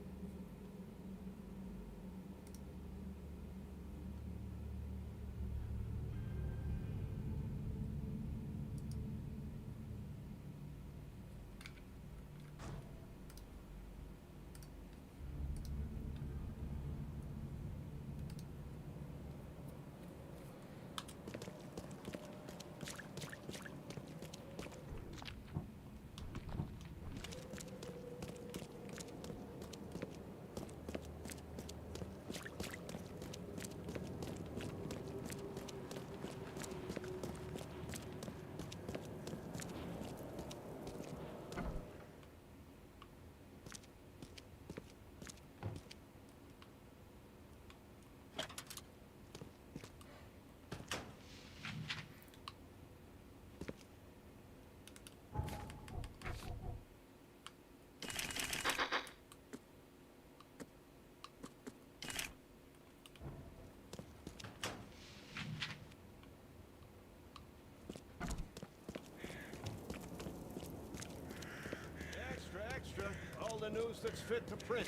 Extra. All the news that's fit to print.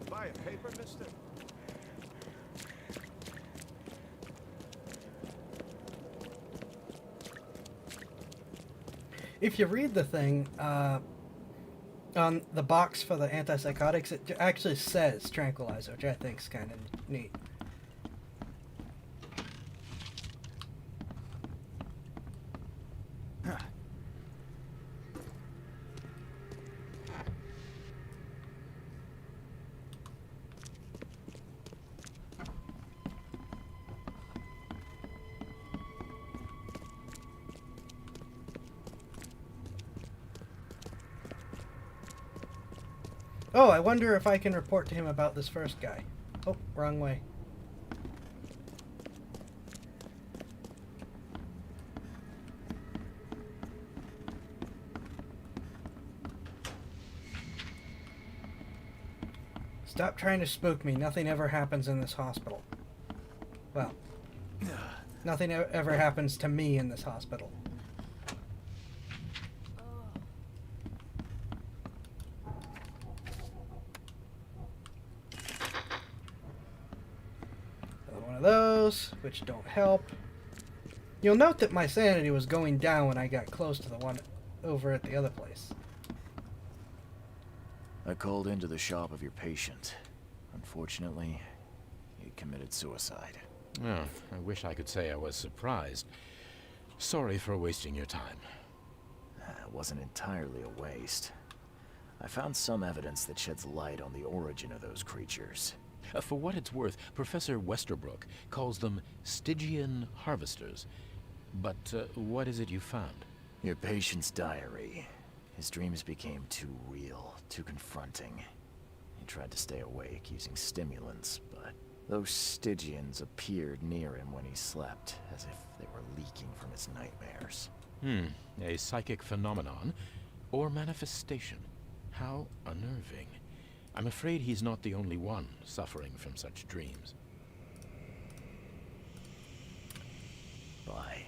Buy a paper, mister? If you read the thing, on the box for the antipsychotics, it actually says tranquilizer, which I think is kind of neat. Oh, I wonder if I can report to him about this first guy. Oh, wrong way. Stop trying to spook me. Nothing ever happens in this hospital. Well, nothing ever happens to me in this hospital. Another one of those, which don't help. You'll note that my sanity was going down when I got close to the one over at the other place. I called into the shop of your patient. Unfortunately, he committed suicide. Oh, I wish I could say I was surprised. Sorry for wasting your time. It wasn't entirely a waste. I found some evidence that sheds light on the origin of those creatures. For what it's worth, Professor Westerbrook calls them Stygian harvesters. But what is it you found? Your patient's diary. His dreams became too real, too confronting. He tried to stay awake using stimulants, but those Stygians appeared near him when he slept, as if they were leaking from his nightmares. A psychic phenomenon or manifestation. How unnerving. I'm afraid he's not the only one suffering from such dreams. Bye.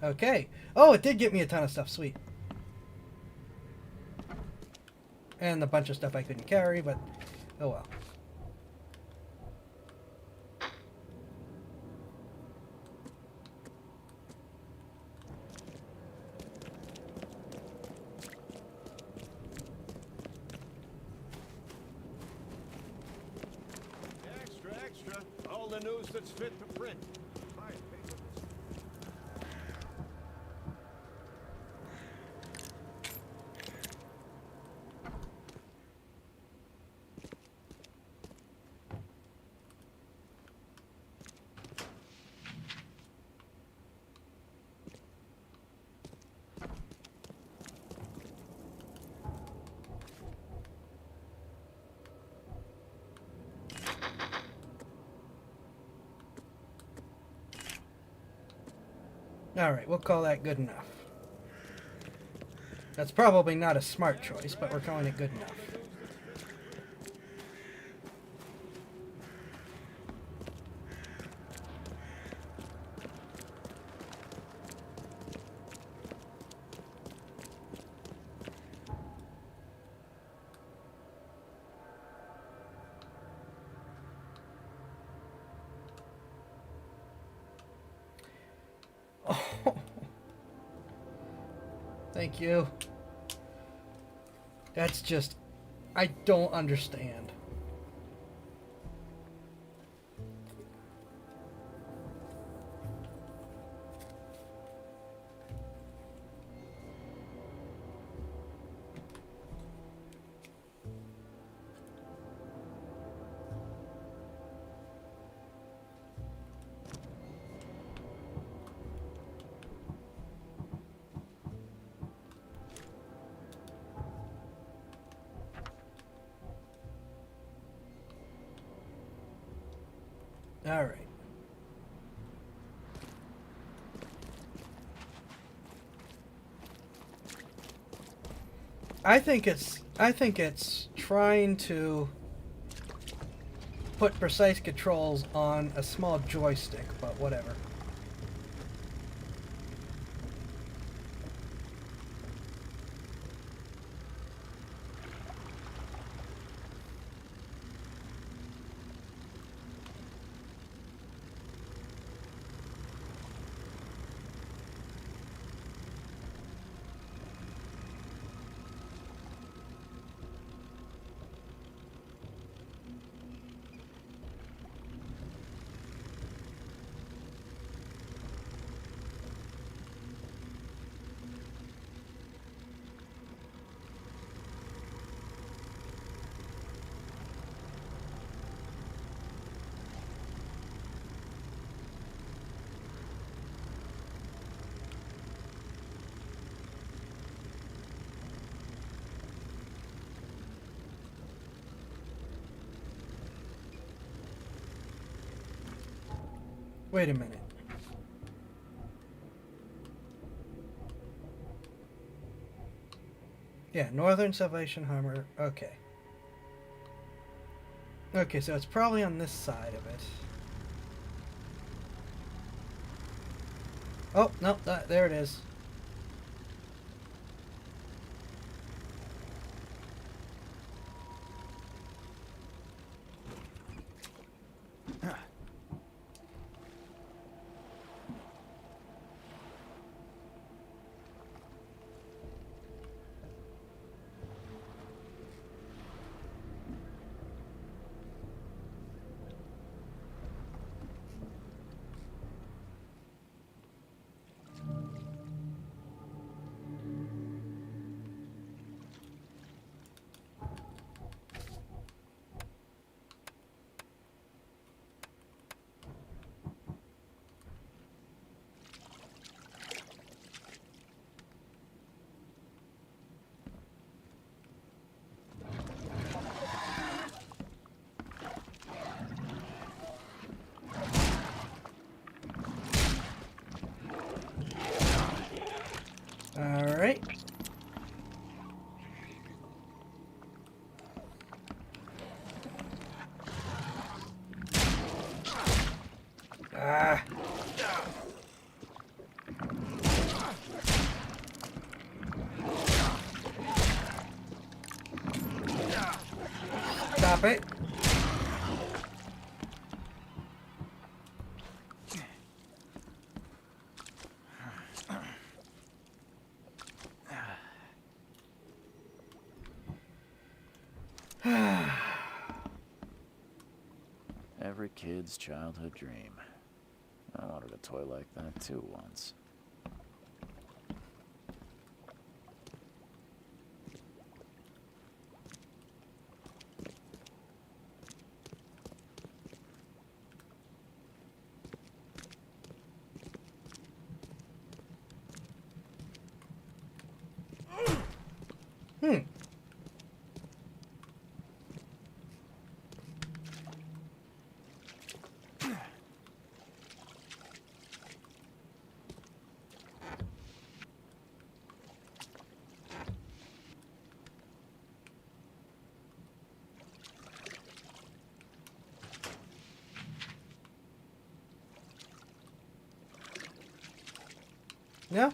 Okay. Oh, it did get me a ton of stuff. Sweet. And a bunch of stuff I couldn't carry, but oh well. Extra, extra. All the news that's fit to print. Buy a paper. Alright, we'll call that good enough. That's probably not a smart choice, but we're calling it good enough. Thank you. That's just... I don't understand. Alright. I think it's trying to put precise controls on a small joystick, but whatever. Wait a minute. Yeah, Northern Salvation Armor. Okay. Okay, so it's probably on this side of it. Oh, no, there it is. Alright. Ah. Stop it. Every kid's childhood dream. I wanted a toy like that too once. No?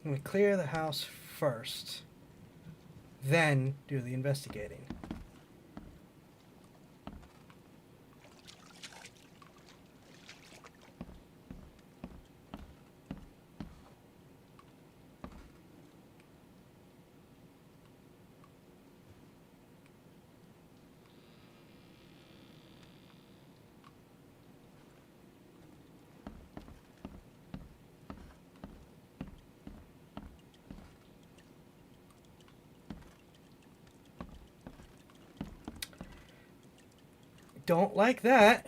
I'm gonna clear the house first, then do the investigating. Don't like that.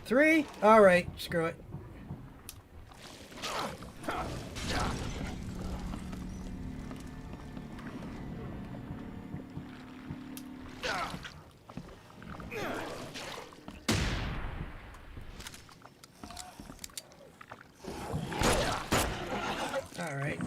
Three? Alright, screw it. Alright.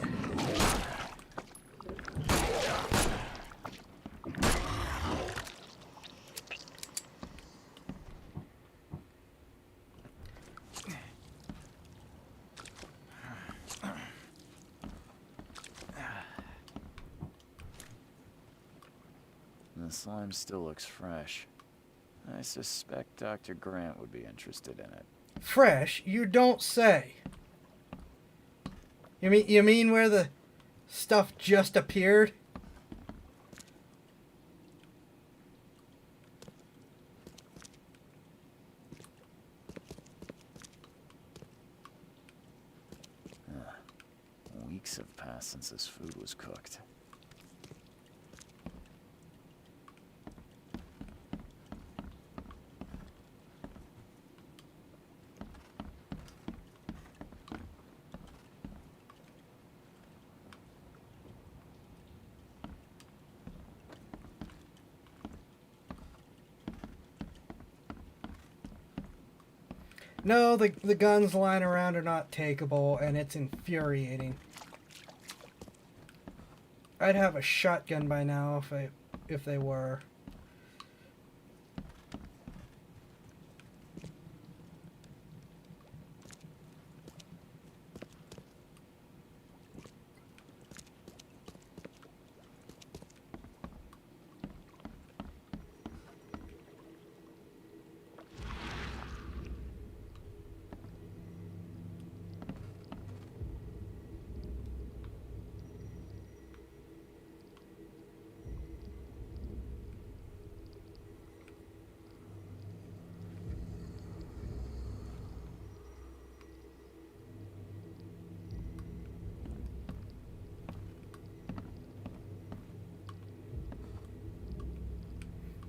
The slime still looks fresh. I suspect Dr. Grant would be interested in it. Fresh? You don't say. You mean where the stuff just appeared. Weeks have passed since this food was cooked. No, the guns lying around are not takeable, and it's infuriating. I'd have a shotgun by now if they were.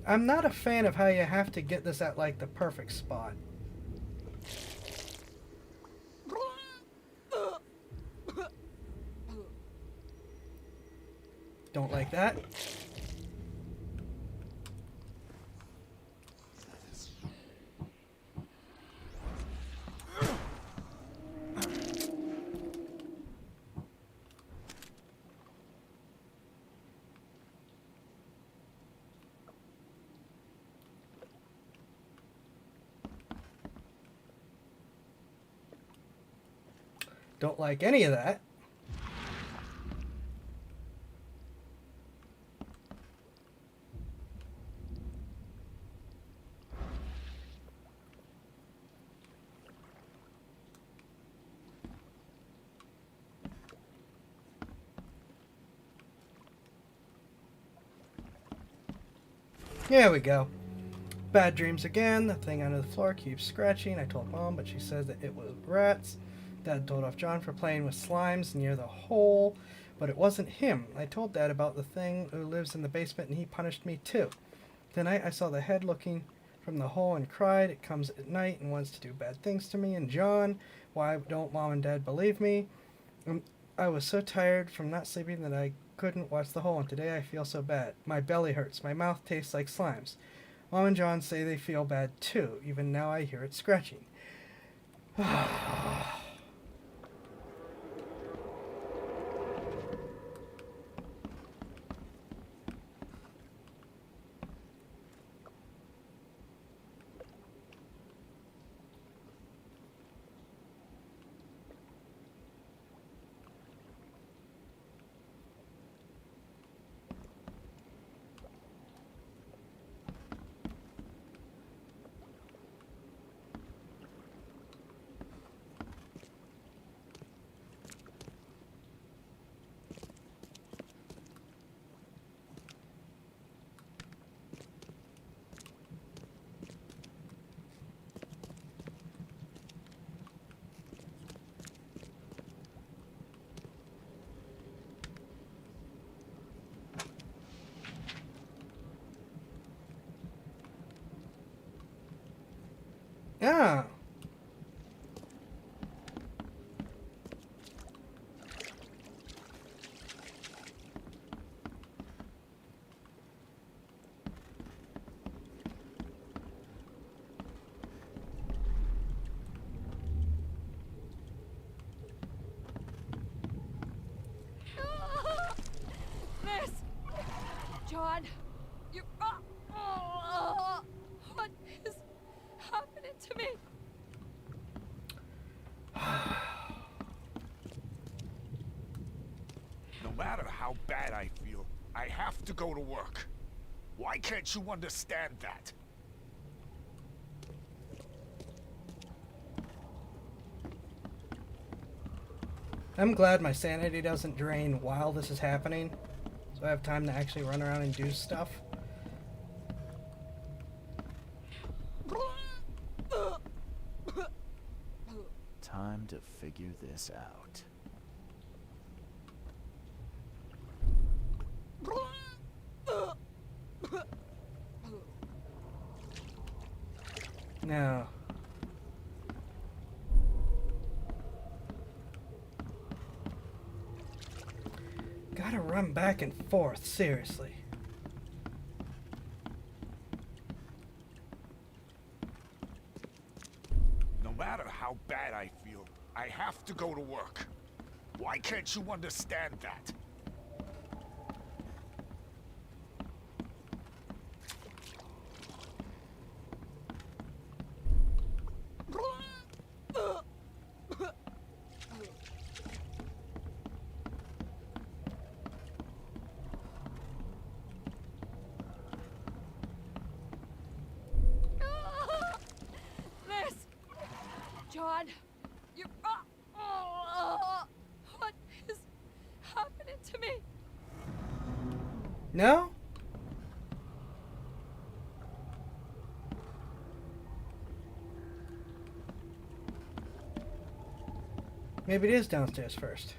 I'm not a fan of how you have to get this at like the perfect spot. Don't like that. Don't like any of that. There we go. Bad dreams again. The thing under the floor keeps scratching. I told Mom, but she says that it was rats. Dad told off John for playing with slimes near the hole, but it wasn't him. I told Dad about the thing who lives in the basement, and he punished me too. Tonight I saw the head looking from the hole and cried. It comes at night and wants to do bad things to me and John. Why don't Mom and Dad believe me? I was so tired from not sleeping that I couldn't watch the hole, and today I feel so bad. My belly hurts. My mouth tastes like slimes. Mom and John say they feel bad too. Even now I hear it scratching. Yeah. Miss! John! You... what is happening to me? No matter how bad I feel, I have to go to work. Why can't you understand that? I'm glad my sanity doesn't drain while this is happening, so I have time to actually run around and do stuff. Time to figure this out. Now, gotta run back and forth, seriously. No matter how bad I feel, I have to go to work. Why can't you understand that? Liz! John! You're... what is happening to me? No? Maybe it is downstairs first.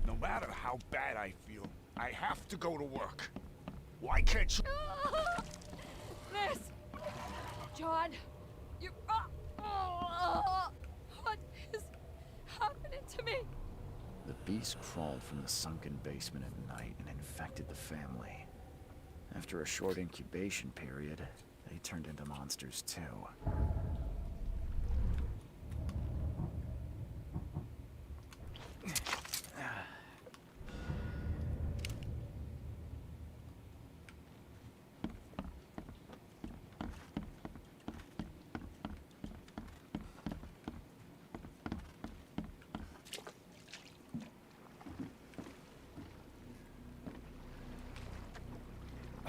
No matter how bad I feel, I have to go to work. Why can't you... Liz! John! You're... what is happening to me? The beast crawled from the sunken basement at night and infected the family. After a short incubation period, they turned into monsters too.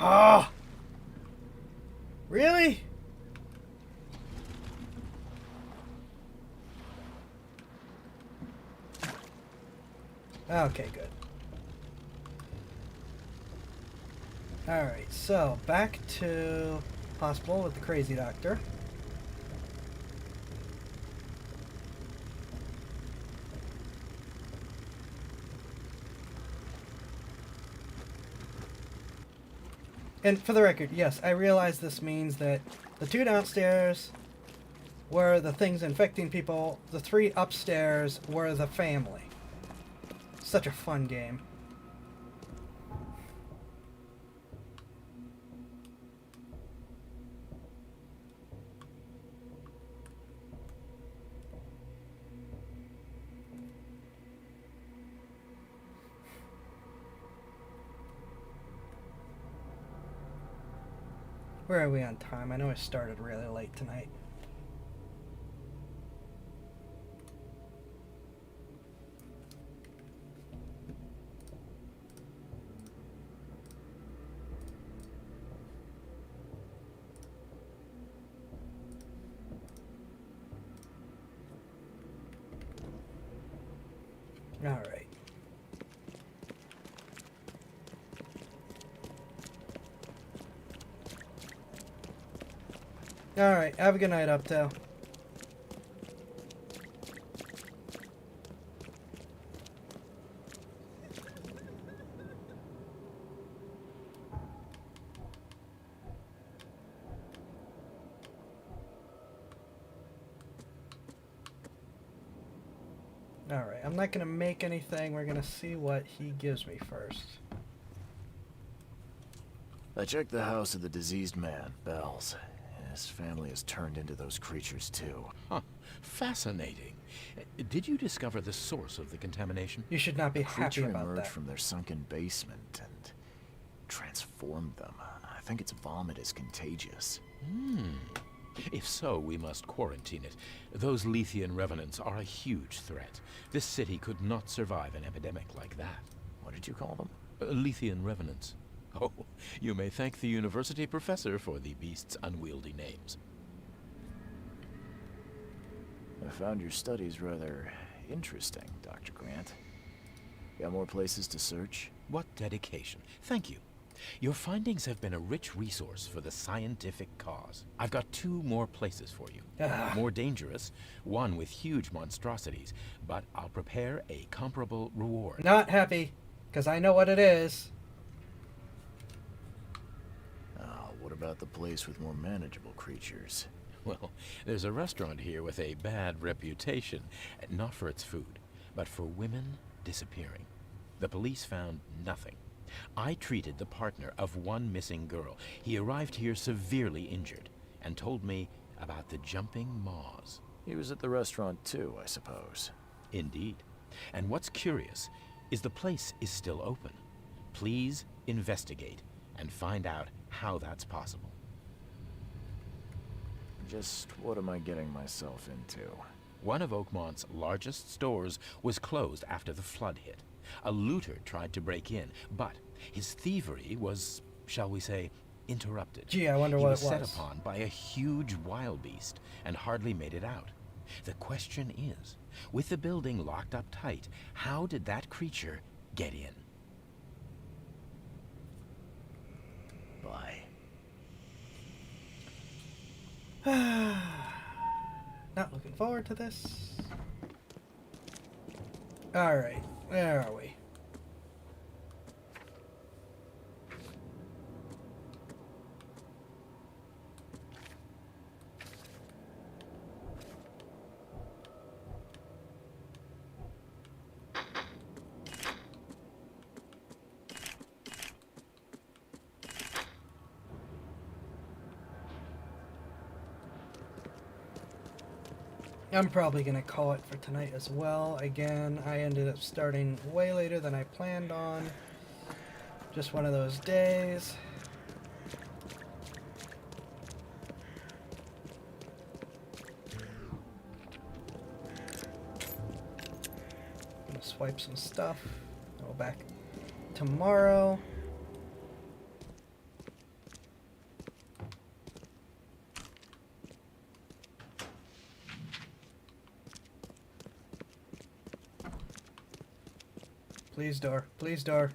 Ah! Really? Okay, good. Alright, so back to hospital with the crazy doctor. And for the record, yes, I realize this means that the two downstairs were the things infecting people, the three upstairs were the family. Such a fun game. Where are we on time? I know I started really late tonight. All right. Alright, have a good night, Uptail. Alright, I'm not going to make anything. We're going to see what he gives me first. I checked the house of the diseased man, Bells. His family has turned into those creatures too. Huh. Fascinating. Did you discover the source of the contamination? You should not be A happy creature about emerged that. from their sunken basement and transformed them. I think its vomit is contagious. If so, we must quarantine it. Those Lethian revenants are a huge threat. This city could not survive an epidemic like that. What did you call them? Lethian revenants. Oh, you may thank the university professor for the beast's unwieldy names. I found your studies rather interesting, Dr. Grant. Got more places to search? What dedication. Thank you. Your findings have been a rich resource for the scientific cause. I've got 2 more places for you. More dangerous, one with huge monstrosities, but I'll prepare a comparable reward. Not happy, because I know what it is. What about the place with more manageable creatures? Well, there's a restaurant here with a bad reputation, not for its food, but for women disappearing. The police found nothing. I treated the partner of one missing girl. He arrived here severely injured and told me about the jumping maws. He was at the restaurant too, I suppose. Indeed. And what's curious is the place is still open. Please investigate and find out how that's possible. Just what am I getting myself into? One of Oakmont's largest stores was closed after the flood hit. A looter tried to break in, but his thievery was, shall we say, interrupted. Gee, I wonder what it was. He was set upon by a huge wild beast and hardly made it out. The question is, with the building locked up tight, how did that creature get in? Bye. Not looking forward to this. Alright, where are we? I'm probably going to call it for tonight as well. Again, I ended up starting way later than I planned on. Just one of those days. Gonna swipe some stuff. Go back tomorrow. Please, door. Please, door.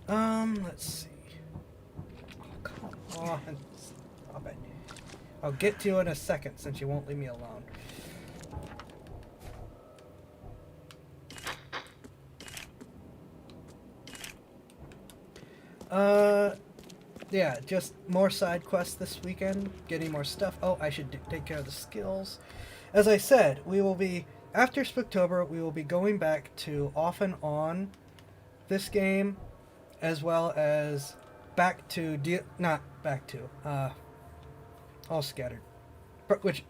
Let's see. Oh, come on. Stop it. I'll get to you in a second since you won't leave me alone. Yeah, just more side quests this weekend. Getting more stuff. Oh, I should take care of the skills. As I said, we will be... After Spooktober, we will be going back to off and on this game, as well as back to all scattered, which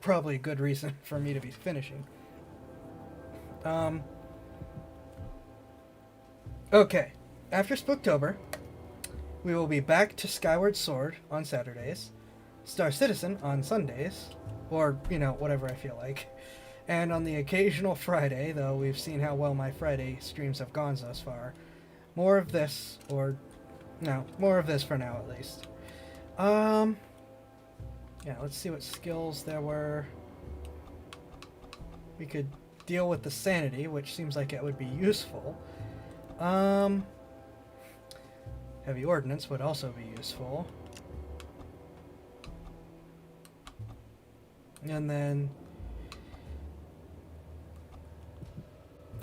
probably a good reason for me to be finishing. Okay, after Spooktober, we will be back to Skyward Sword on Saturdays, Star Citizen on Sundays, or whatever I feel like. And on the occasional Friday, though we've seen how well my Friday streams have gone thus far, more of this for now at least. Yeah, let's see what skills there were. We could deal with the sanity, which seems like it would be useful. Heavy ordnance would also be useful. And then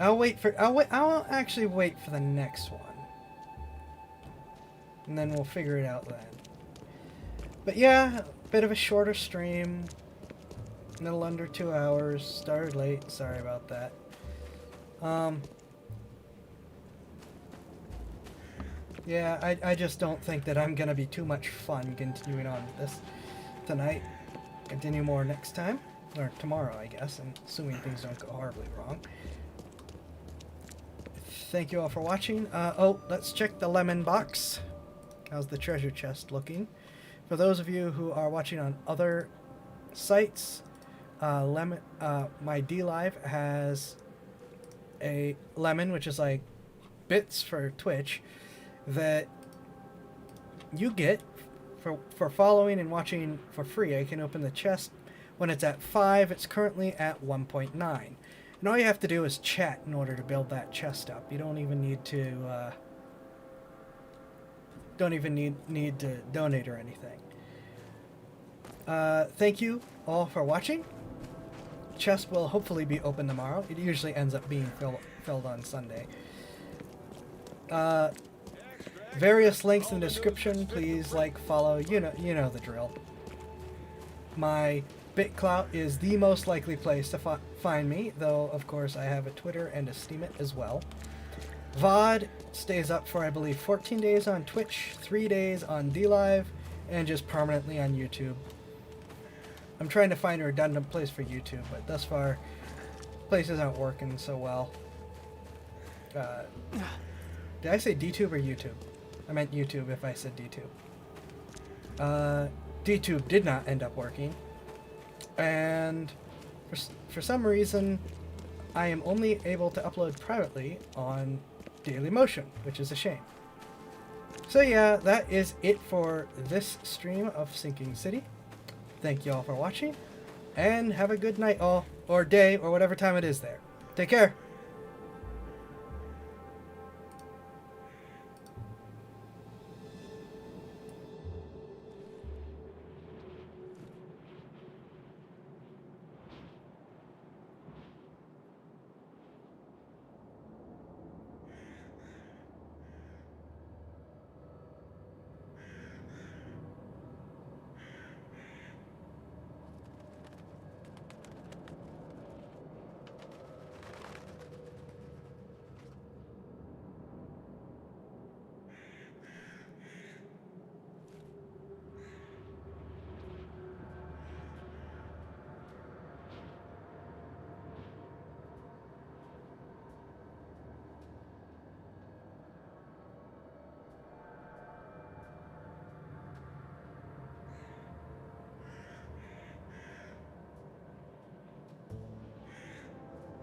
I'll actually wait for the next one. And then we'll figure it out then. But yeah, a bit of a shorter stream. A little under 2 hours. Started late, sorry about that. Yeah, I just don't think that I'm gonna be too much fun continuing on with this tonight. Continue more next time. Or tomorrow, I guess, and assuming things don't go horribly wrong. Thank you all for watching. Oh, let's check the lemon box. How's the treasure chest looking? For those of you who are watching on other sites, my DLive has a lemon, which is like bits for Twitch, that you get for following and watching for free. I can open the chest when it's at 5. It's currently at 1.9. And all you have to do is chat in order to build that chest up. You don't even need to need to donate or anything. Thank you all for watching. Chest will hopefully be open tomorrow. It usually ends up being filled on Sunday. Various links in the description. Please like, follow. You know the drill. My BitClout is the most likely place to find me, though of course I have a Twitter and a Steemit as well. VOD stays up for, I believe, 14 days on Twitch, 3 days on DLive, and just permanently on YouTube. I'm trying to find a redundant place for YouTube, but thus far, places aren't working so well. Did I say DTube or YouTube? I meant YouTube if I said DTube. DTube did not end up working, and for some reason, I am only able to upload privately on Dailymotion, which is a shame. So yeah, that is it for this stream of Sinking City. Thank you all for watching, and have a good night all, or day, or whatever time it is there. Take care!